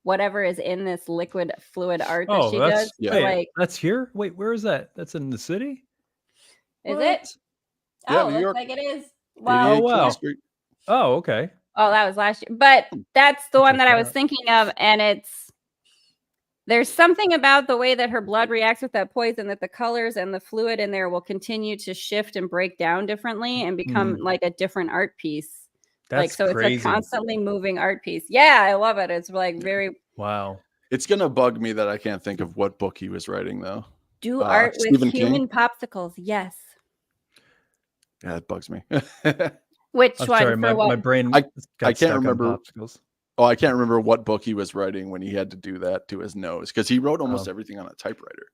whatever is in this liquid fluid art that she does. Yeah. So, like that's here. Wait, where is that? That's in the city. Is it? Yeah, oh, New York. looks like it is. Well, oh wow. Oh, okay. Oh, that was last year. But that's the one that I was thinking of. And there's something about the way that her blood reacts with that poison that the colors and the fluid in there will continue to shift and break down differently and become like a different art piece. That's so crazy. It's a constantly moving art piece. Yeah, I love it. It's like very wow. It's gonna bug me that I can't think of what book he was writing though. Do art with Stephen human popsicles. Yes. Yeah, it bugs me. Which I'm one? sorry, my brain. I can't remember. Oh, I can't remember what book he was writing when he had to do that to his nose because he wrote almost everything on a typewriter.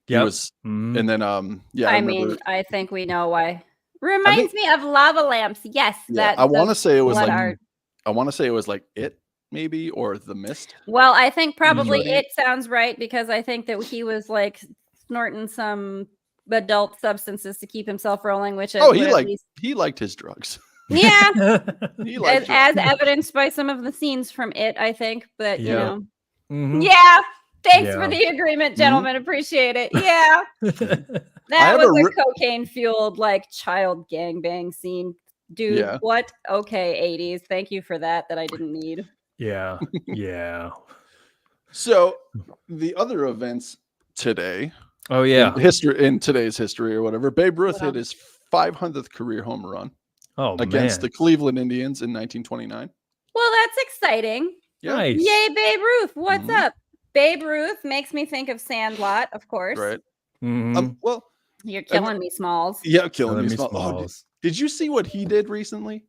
Yeah. And then I think we know why. Reminds me of lava lamps. Yes, that. I want to say it was like art. I want to say it was like It maybe or The Mist. Well, I think probably It sounds right because I think that he was like snorting some adult substances to keep himself rolling, which he liked his drugs. Yeah. as evidenced by some of the scenes from It, I think. But you know. Yeah. Thanks for the agreement, gentlemen. Appreciate it. Yeah. That was a cocaine-fueled like child gangbang scene. Dude, what? Okay, 80s. Thank you for that I didn't need. Yeah. Yeah. So the other events today. Oh yeah. In today's history or whatever, Babe Ruth hit his 500th career home run. Against the Cleveland Indians in 1929. Well, that's exciting. Yeah. Nice. Yay, Babe Ruth. What's up? Babe Ruth makes me think of Sandlot, of course. Right. Well, you're killing me, Smalls. Yeah, killing me, Smalls. Oh, did you see what he did recently?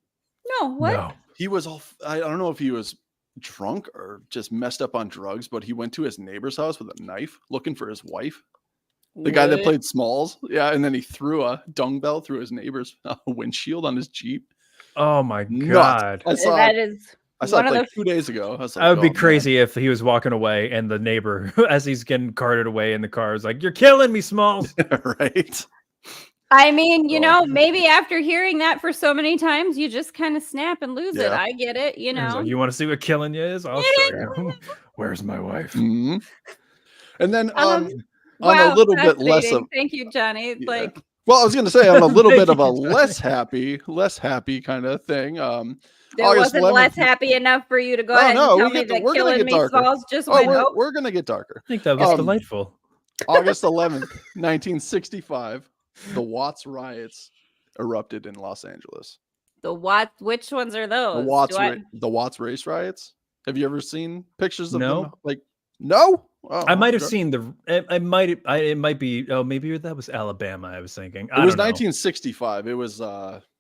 No, what? No. He was I don't know if he was drunk or just messed up on drugs, but he went to his neighbor's house with a knife looking for his wife. The guy that played Smalls. Yeah, and then he threw a dung bell through his neighbor's windshield on his Jeep. Oh my God. I saw it like 2 days ago. I would be crazy if he was walking away and the neighbor, as he's getting carted away in the car, is like, "You're killing me, Smalls." Right. I mean, maybe after hearing that for so many times, you just kind of snap and lose it. I get it, Like, you want to see what killing you is? I'll show you. Where's my wife? And then on a little bit less of. Thank you, Johnny. Like, well, I was going to say on a little bit of a less happy kind of thing. There wasn't 11th. Less happy enough for you to go ahead and tell me that killing me Smalls just went. We're going to get darker. I think that was delightful. August 11th, 1965, the Watts riots erupted in Los Angeles. The Watts? Which ones are those? The Watts race riots. Have you ever seen pictures of them? Like, no. Oh, I might have seen it might be. Oh, maybe that was Alabama. I was thinking. It was 1965. It was. Interesting.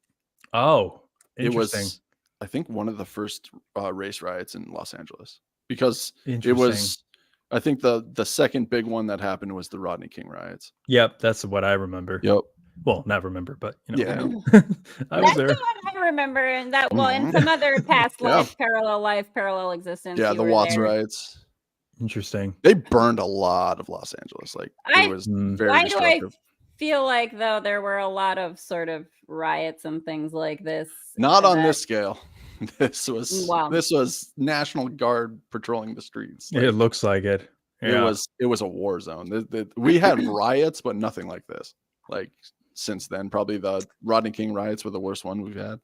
It was. I think one of the first race riots in Los Angeles because it was. I think the second big one that happened was the Rodney King riots. Yep, that's what I remember. Yep. Well, not remember, but yeah, I was there. The one I remember, and that in some other past life, parallel existence. Yeah, the Watts riots. Interesting. They burned a lot of Los Angeles. Like it was very destructive. Do I feel like though there were a lot of sort of riots and things like this? Not on this scale. This was National Guard patrolling the streets. Like, it looks like it. Yeah. It was a war zone. We had riots, but nothing like this. Like since then, probably the Rodney King riots were the worst one we've had.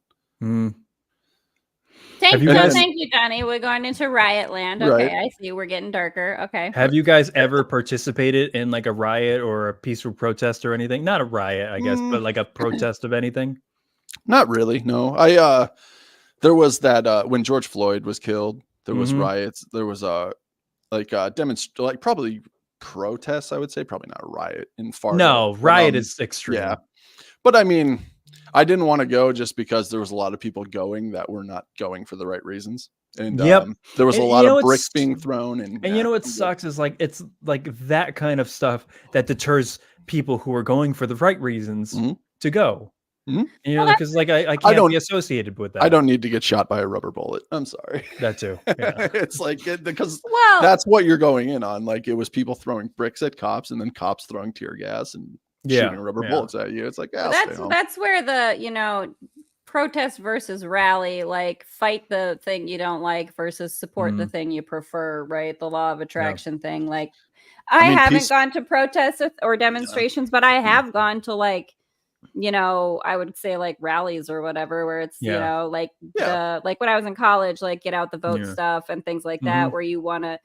Thank you, Johnny. We're going into riot land. Okay, right. I see. We're getting darker. Okay. Have you guys ever participated in like a riot or a peaceful protest or anything? Not a riot, I guess, but like a protest of anything? Not really. No. There was that when George Floyd was killed, there was riots. There was probably protests, I would say, probably not a riot in Fargo. No, riot is extreme. Yeah. But I mean, I didn't want to go just because there was a lot of people going that were not going for the right reasons. And there was a lot of bricks being thrown. And you know what sucks is like, it's like that kind of stuff that deters people who are going for the right reasons to go. You know, because like I can't be associated with that. I don't need to get shot by a rubber bullet. I'm sorry. That too. Yeah. It's like because that's what you're going in on. Like it was people throwing bricks at cops and then cops throwing tear gas and shooting rubber bullets at you. It's like that's where the protest versus rally, like fight the thing you don't like versus support the thing you prefer, right? The law of attraction thing. Like I haven't gone to protests or demonstrations, but I have gone to like, I would say like rallies or whatever, where it's, like when I was in college, like get out the vote stuff and things like that, where you want to,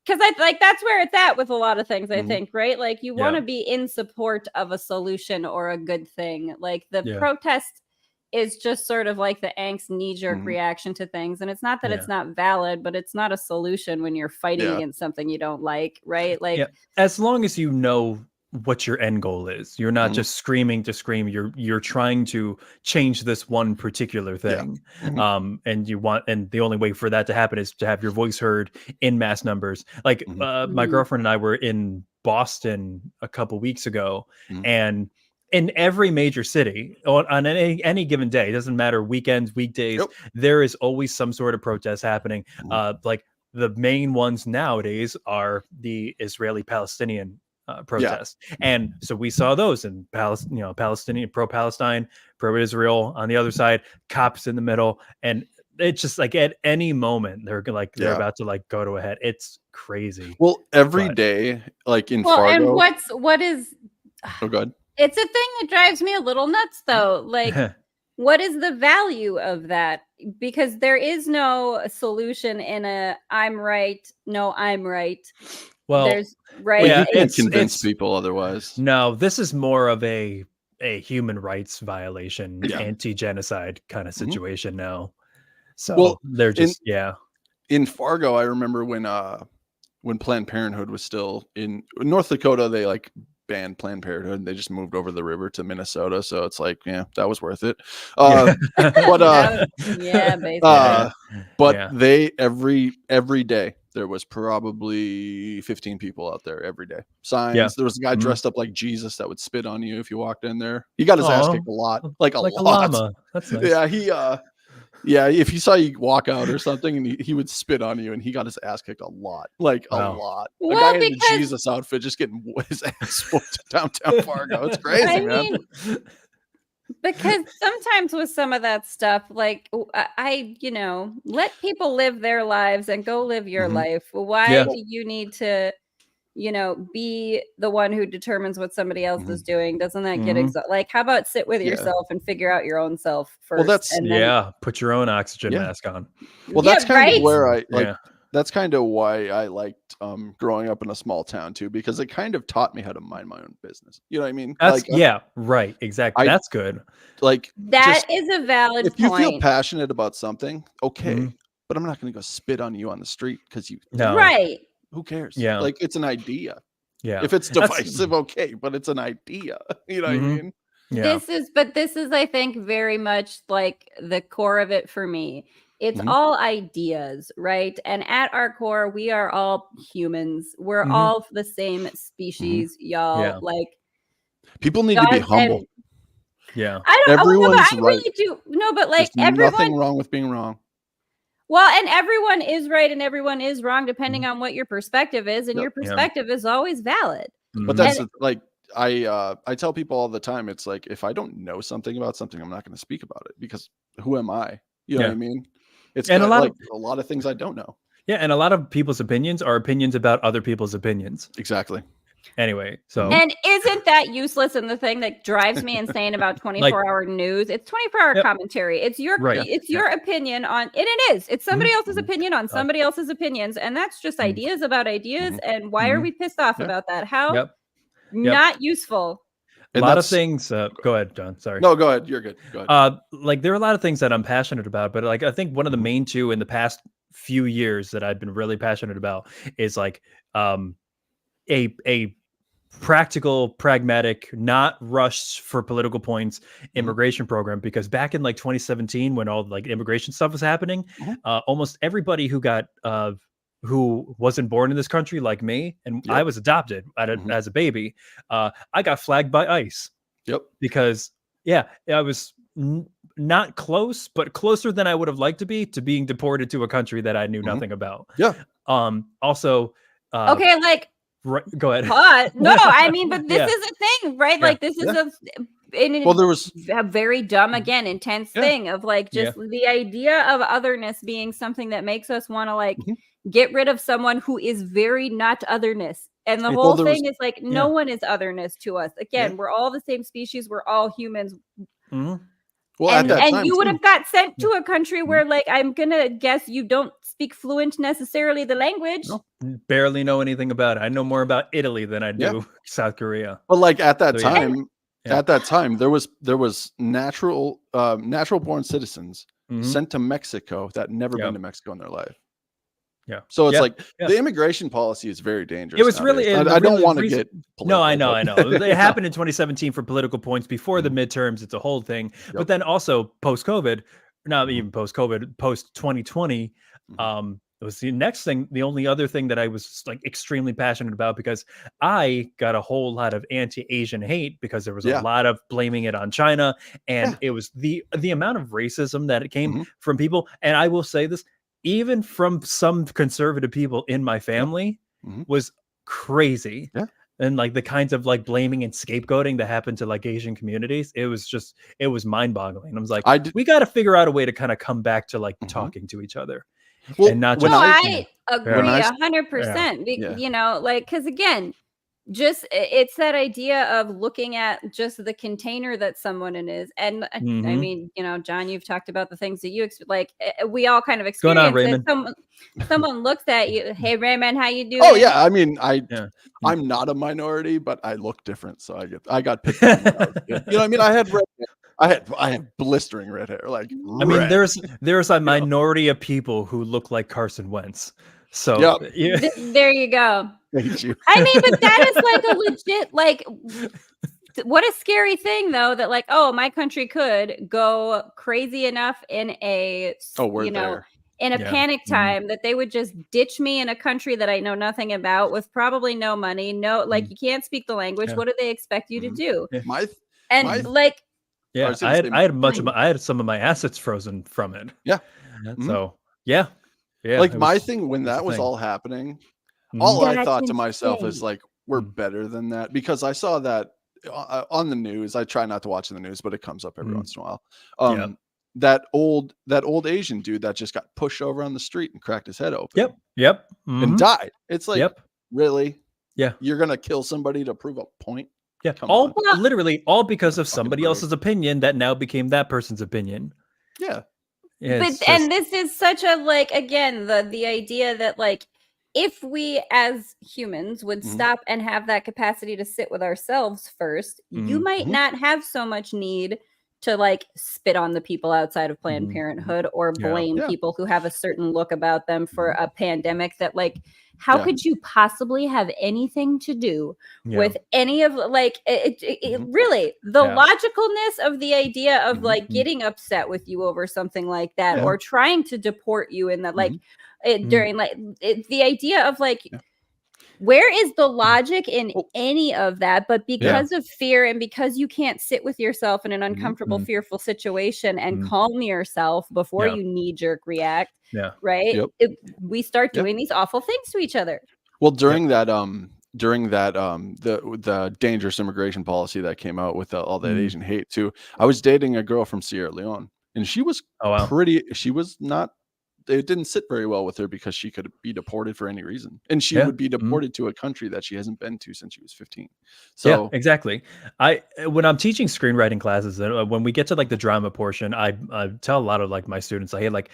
because that's where it's at with a lot of things, I think, right? Like you want to be in support of a solution or a good thing. Like the protest is just sort of like the angst knee-jerk reaction to things. And it's not that it's not valid, but it's not a solution when you're fighting against something you don't like, right? Like as long as you know what your end goal is, you're not just screaming to scream, you're trying to change this one particular thing. And the only way for that to happen is to have your voice heard in mass numbers. Like my girlfriend and I were in Boston a couple weeks ago, and in every major city on any given day, it doesn't matter, weekends, weekdays, there is always some sort of protest happening. Like the main ones nowadays are the Israeli-Palestinian protest. And so we saw those in Palestinian, pro-Palestine, pro-Israel on the other side, cops in the middle. And it's just like at any moment they're about to like go to a head. It's crazy. Well, every day, like in Fargo. And what is oh god. It's a thing that drives me a little nuts though. Like what is the value of that? Because there is no solution in a I'm right, no, I'm right. Well, there's right. You can't convince people otherwise. No, this is more of a human rights violation, anti-genocide kind of situation now. So they're just in Fargo. I remember when Planned Parenthood was still in North Dakota, they like banned Planned Parenthood. They just moved over the river to Minnesota. So it's like, that was worth it. But they every day. There was probably 15 people out there every day. Signs. There was a guy dressed up like Jesus that would spit on you if you walked in there. He got his ass kicked a lot, like a lot. Llama. That's nice. If he saw you walk out or something, and he would spit on you, and he got his ass kicked a lot, a lot. A guy in a Jesus outfit just getting his ass whooped downtown Fargo. It's crazy, man. Because sometimes with some of that stuff, like I let people live their lives and go live your life. Why do you need to, be the one who determines what somebody else is doing? Doesn't that get like, how about sit with yourself and figure out your own self first? Well, that's put your own oxygen mask on. Well, that's kind of where I like. That's kind of why I liked growing up in a small town too, because it kind of taught me how to mind my own business. You know what I mean? That's, right. Exactly. That's good. Like that is a valid point. If you feel passionate about something, okay, but I'm not going to go spit on you on the street because you. Right. Who cares? Yeah. Like it's an idea. Yeah. If it's divisive, okay, but it's an idea. You know what I mean? Yeah. This is, I think, very much like the core of it for me. It's all ideas, right? And at our core, we are all humans. We're all the same species, y'all. Yeah. Like people need to be humble. I don't. Everyone's I really do. No, but like there's everyone. Nothing wrong with being wrong. Well, and everyone is right and everyone is wrong depending on what your perspective is, and your perspective is always valid. But that's like I tell people all the time. It's like if I don't know something about something, I'm not going to speak about it because who am I? You know what I mean? It's and a lot of things I don't know. Yeah, and a lot of people's opinions are opinions about other people's opinions. Exactly. Anyway, so and isn't that useless? And the thing that drives me insane about 24-hour news, it's 24-hour commentary. It's your your opinion on it is. It's somebody else's opinion on somebody else's opinions, and that's just ideas about ideas. And why are we pissed off about that? How not useful. A lot of things. Go ahead, John. Sorry. No, go ahead. You're good. Go ahead. Like there are a lot of things that I'm passionate about, but like I think one of the main two in the past few years that I've been really passionate about is like a practical, pragmatic, not rushed for political points immigration program. Because back in like 2017, when all like immigration stuff was happening, almost everybody who got who wasn't born in this country like me, and I was adopted as a baby, I got flagged by ICE. Because I was not close, but closer than I would have liked to be to being deported to a country that I knew nothing about. Also, okay, like go ahead. No, I mean, but this is a thing, right? Like this is there was a very dumb, again, intense thing of like just the idea of otherness being something that makes us want to like get rid of someone who is very not otherness. And the whole thing is like no one is otherness to us. Again, we're all the same species. We're all humans. Well, and you would have got sent to a country where, like, I'm gonna guess you don't speak fluent necessarily the language. No, barely know anything about it. I know more about Italy than I do South Korea. But like at that time, there was natural born citizens sent to Mexico that never been to Mexico in their life. So it's like the immigration policy is very dangerous. It was really. I don't want to get political. No, I know. It happened in 2017 for political points before the midterms. It's a whole thing. But then also post-COVID, not even post-COVID, post-2020, it was the next thing. The only other thing that I was like extremely passionate about, because I got a whole lot of anti-Asian hate because there was a lot of blaming it on China, and it was the amount of racism that it came from people. And I will say this, even from some conservative people in my family, was crazy. And like the kinds of like blaming and scapegoating that happened to like Asian communities, it was mind-boggling. I was like, we got to figure out a way to kind of come back to like talking to each other. Well, and not just I agree 100%. You know, like, because again, just it's that idea of looking at just the container that someone is. And I mean, you know, John, you've talked about the things that you like. We all kind of experience it. Someone looks at you, hey Raymond, how you doing? Oh yeah, I mean, I'm not a minority, but I look different, so I got picked on. You know what I mean? I had red hair. I had blistering red hair. Like, I mean, there's a minority of people who look like Carson Wentz. So there you go. Thank you. I mean, but that is like a legit, like, what a scary thing though, that like, oh, my country could go crazy enough in a in a panic time that they would just ditch me in a country that I know nothing about, with probably no money, like you can't speak the language. What do they expect you to do? I had some of my assets frozen from it. So like my thing when that was all happening, all I thought to myself is like, we're better than that, because I saw that on the news. I try not to watch the news, but it comes up every once in a while. That old Asian dude that just got pushed over on the street and cracked his head open. And died. It's like, really? You're gonna kill somebody to prove a point? Literally all because of somebody else's opinion that now became that person's opinion. But this is such a, like, again, the idea that like, if we as humans would stop and have that capacity to sit with ourselves first, you might not have so much need to like spit on the people outside of Planned Parenthood or blame people who have a certain look about them for a pandemic that like, how could you possibly have anything to do with any of like it really the logicalness of the idea of like getting upset with you over something like that or trying to deport you in that like during like the idea of like where is the logic in any of that? But because of fear and because you can't sit with yourself in an uncomfortable, fearful situation and calm yourself before you knee-jerk react, right? We start doing these awful things to each other. Well, during that the dangerous immigration policy that came out with all that Asian hate too, I was dating a girl from Sierra Leone, and she was she was not didn't sit very well with her because she could be deported for any reason, and she would be deported to a country that she hasn't been to since she was 15. So exactly. When I'm teaching screenwriting classes, when we get to like the drama portion, I tell a lot of like my students, hey, like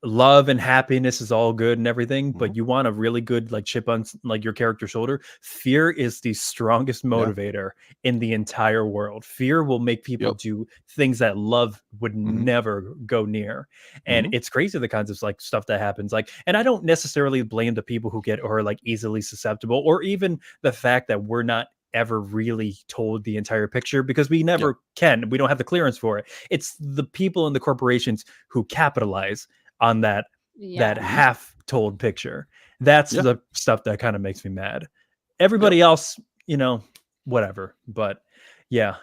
love and happiness is all good and everything, but you want a really good like chip on like your character's shoulder. Fear is the strongest motivator in the entire world. Fear will make people do things that love would never go near. And it's crazy the kinds of like stuff that happens. Like, and I don't necessarily blame the people who get or like easily susceptible, or even the fact that we're not ever really told the entire picture because we never can. We don't have the clearance for it. It's the people in the corporations who capitalize on that half told picture. That's the stuff that kind of makes me mad. Everybody else, you know, whatever. But yeah.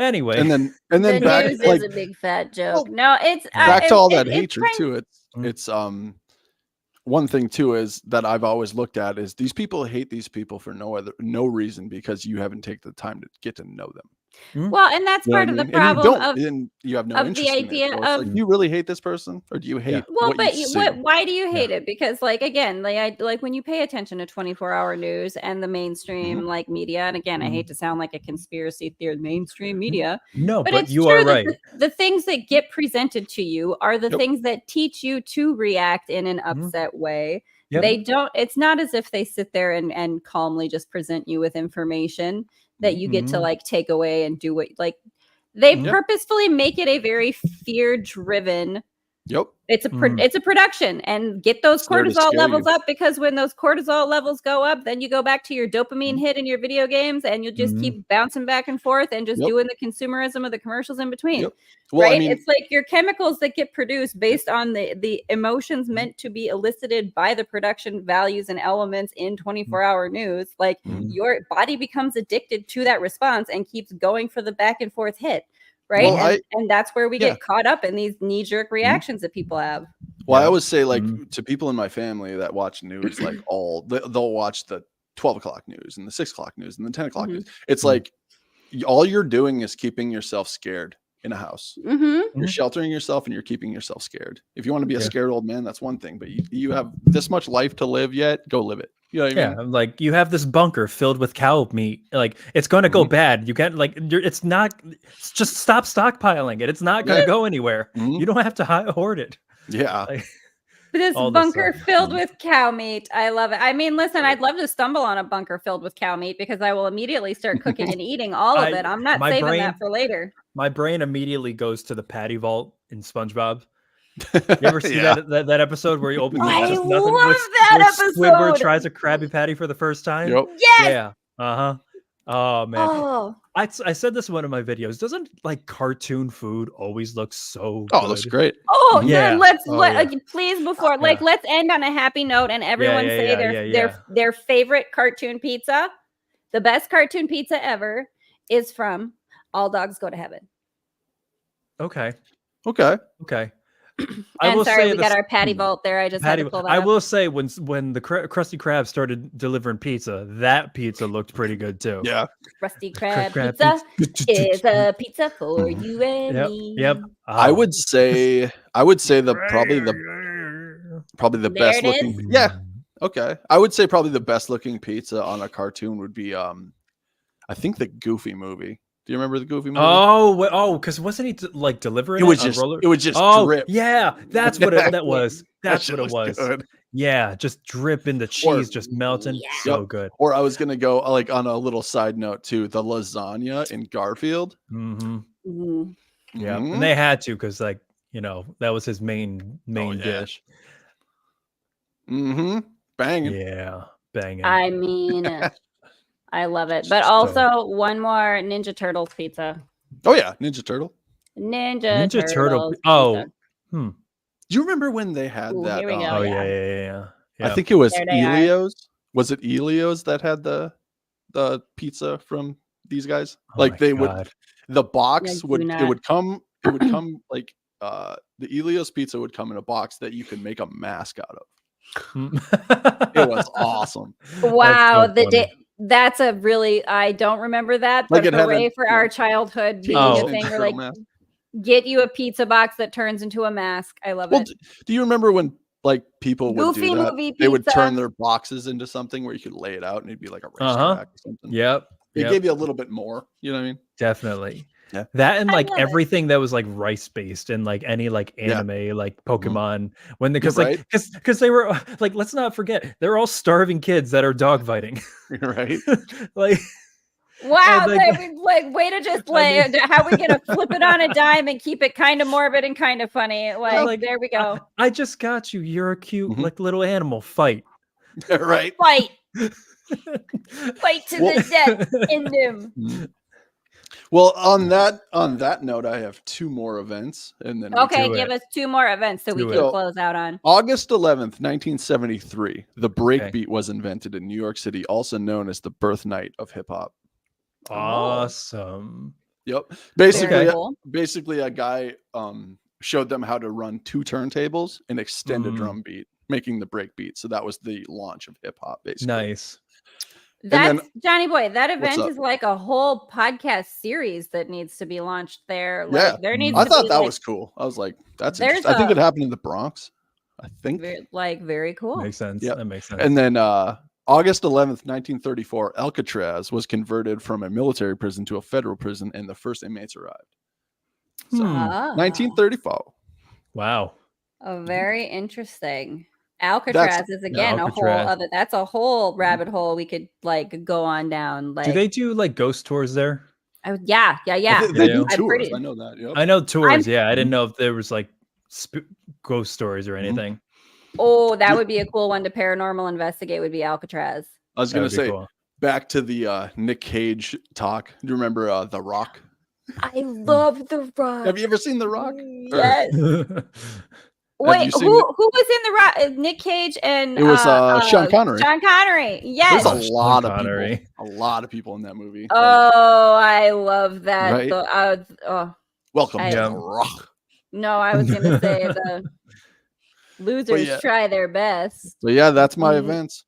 Anyway, and then the back, news like, is a big fat joke. No, it's back to all that hatred too. It's one thing too is that I've always looked at is these people hate these people for no reason because you haven't taken the time to get to know them. Well, and that's part of the problem of you have no interest the idea in it. of like, you really hate this person, or do you hate? Well, why do you hate it? Because like again, like when you pay attention to 24-hour news and the mainstream like media, and again, I hate to sound like a conspiracy theory, mainstream media. No, but it's you true are right. The things that get presented to you are the things that teach you to react in an upset way. They don't. It's not as if they sit there and calmly just present you with information that you get to like take away and do what like they purposefully make it a very fear-driven. It's a production, and get those cortisol levels up, because when those cortisol levels go up, then you go back to your dopamine hit in your video games, and you'll just keep bouncing back and forth and just doing the consumerism of the commercials in between. Well, right? I mean, it's like your chemicals that get produced based on the emotions meant to be elicited by the production values and elements in 24-hour news. Like your body becomes addicted to that response and keeps going for the back and forth hit. Right. Well, and that's where we get caught up in these knee-jerk reactions that people have. Well, I always say, like, to people in my family that watch news, like they'll watch the 12 o'clock news and the 6 o'clock news and the 10 o'clock news. It's like all you're doing is keeping yourself scared in a house. You're sheltering yourself and you're keeping yourself scared. If you want to be a scared old man, that's one thing, but you have this much life to live yet, go live it. You know what I mean? Like you have this bunker filled with cow meat. Like it's going to go bad. You can't it's just stop stockpiling it. It's not going to go anywhere. You don't have to hoard it. Yeah. This bunker filled with cow meat. I love it. I mean, listen, I'd love to stumble on a bunker filled with cow meat because I will immediately start cooking and eating all of it. I'm not saving that for later. My brain immediately goes to the patty vault in SpongeBob. You ever see that episode where he opens it? I just love nothing that episode. Squidward tries a Krabby Patty for the first time. Yes. Yeah. Oh man. I said this in one of my videos. Doesn't like cartoon food always look so good? Oh, it looks great. Oh yeah. Please let's end on a happy note and everyone say their favorite cartoon pizza. The best cartoon pizza ever is from All Dogs Go to Heaven. Okay. I'm sorry, we got our patty vault there. I just had to pull that up. I will say when the Krusty Krab started delivering pizza, that pizza looked pretty good too. Yeah. Krusty Krab pizza is a pizza for you and me. Yep. I would say probably the best looking. Yeah. Okay. I would say probably the best looking pizza on a cartoon would be I think the Goofy movie. Do you remember the Goofy movie? Because wasn't he like delivering? It was just drip. Yeah, that's what that was. That's what it was. Good. Yeah, just dripping the cheese, just melting. Yeah. So good. Or I was gonna go like on a little side note too, the lasagna in Garfield. Yeah, and they had to because like that was his main dish. Banging. Yeah, banging. I mean. I love it. But also one more Ninja Turtles pizza. Oh yeah, Ninja Turtle. Ninja Turtle. Oh. Do you remember when they had that? Here we go, yeah. I think it was Elio's. Was it Elio's that had the pizza from these guys? The box would come like the Elio's pizza would come in a box that you could make a mask out of. It was awesome. Wow, that's a really, I don't remember that, but hooray for our childhood being a thing. We're like, get you a pizza box that turns into a mask. I love it. Do you remember when like people would Goofy do that? movie They would pizza. turn their boxes into something where you could lay it out and it'd be like a racetrack or something. Yep. It gave you a little bit more. You know what I mean? Definitely. Yeah. That and like everything that was like rice based and like any like anime like Pokemon when because because they were like, let's not forget they're all starving kids that are dog fighting. Right. Like wow, like way to just like how we gonna flip it on a dime and keep it kind of morbid and kind of funny. Like there we go. I just got you. You're a cute like little animal. Fight. Right. Fight. Fight to the death in them. Well, on that note, I have 2 more events, and then give us 2 more events so we can close out on. August 11th, 1973. The breakbeat was invented in New York City, also known as the birth night of hip hop. Awesome. Yep. Basically, a guy showed them how to run 2 turntables and extend a drum beat, making the breakbeat. So that was the launch of hip hop. Basically, nice. That's Johnny Boy. That event is like a whole podcast series that needs to be launched there. Like, there needs. I thought that was cool. I was like, that's interesting. I think it happened in the Bronx. I think very cool. Makes sense. That makes sense. And then August 11th, 1934, Alcatraz was converted from a military prison to a federal prison, and the first inmates arrived. So 1934. Wow. Oh, very interesting. Alcatraz is again a whole other. That's a whole rabbit hole we could like go on down. Like, do they do like ghost tours there? Yeah. They do tours. I know that. Yep. I know tours. I didn't know if there was like ghost stories or anything. Oh, that would be a cool one to paranormal investigate. Would be Alcatraz. I was gonna say back to the Nick Cage talk. Do you remember The Rock? I love The Rock. Have you ever seen The Rock? Yes. Wait, who was in The Rock? Nick Cage and it was Sean Connery. Sean Connery. Yes. There's a lot of people. A lot of people in that movie. Oh, I love that. Right? Welcome to The Rock. No, I was gonna say the losers try their best. So yeah, that's my events.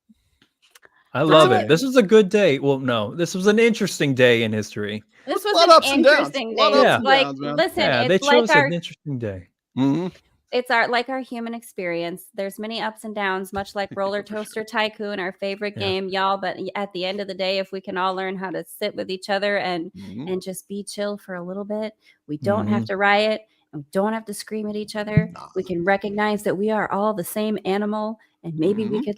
I love it. This was a good day. Well, no, this was an interesting day in history. This was an interesting day. Like, listen, they chose an interesting day. It's our human experience. There's many ups and downs, much like Roller Coaster Tycoon, our favorite game, y'all. But at the end of the day, if we can all learn how to sit with each other and just be chill for a little bit, we don't have to riot and we don't have to scream at each other. We can recognize that we are all the same animal, and maybe we could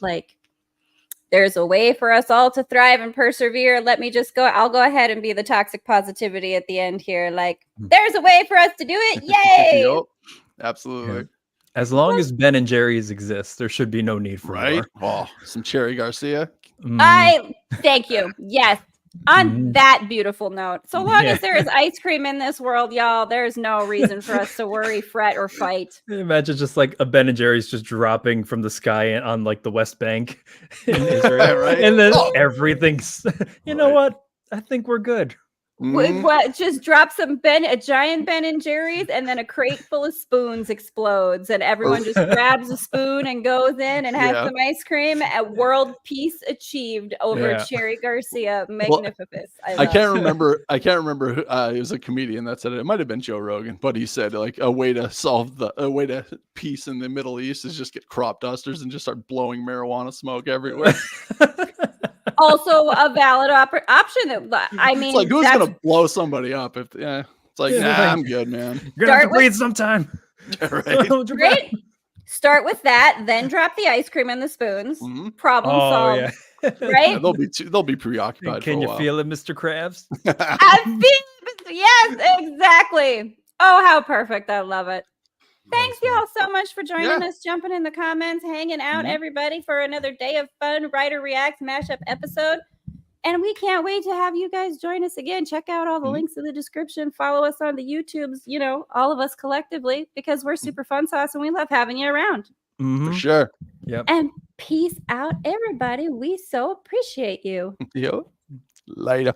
there's a way for us all to thrive and persevere. I'll go ahead and be the toxic positivity at the end here. Like, there's a way for us to do it. Yay! Yep. Absolutely. Yeah. As long as Ben and Jerry's exist, there should be no need for more. Oh, some Cherry Garcia. Thank you. Yes. On that beautiful note, so long as there is ice cream in this world, y'all, there's no reason for us to worry, fret, or fight. Imagine just like a Ben and Jerry's just dropping from the sky on like the West Bank in Israel, right? And then everything's, you know what? I think we're good. What? Just drop a giant Ben and Jerry's, and then a crate full of spoons explodes, and everyone just grabs a spoon and goes in and has some ice cream. At world peace achieved over Cherry Garcia. Magnificent. I can't remember. Who, it was a comedian that said it. It might have been Joe Rogan, but he said like a way to peace in the Middle East is just get crop dusters and just start blowing marijuana smoke everywhere. Also a valid option. I mean, it's like, who's gonna blow somebody up? It's like, I'm good, man. You're gonna have to breathe sometime. Right? Start with that, then drop the ice cream and the spoons. Problem solved. Right? They'll be preoccupied. Can you feel it, Mr. Krabs? I feel yes, exactly. Oh, how perfect! I love it. Thanks y'all so much for joining us, jumping in the comments, hanging out, everybody, for another day of fun Writer Reacts mashup episode. And we can't wait to have you guys join us again. Check out all the links in the description. Follow us on the YouTubes, all of us collectively, because we're super fun sauce and we love having you around. For sure. Yep. And peace out, everybody. We so appreciate you. Yep. Later.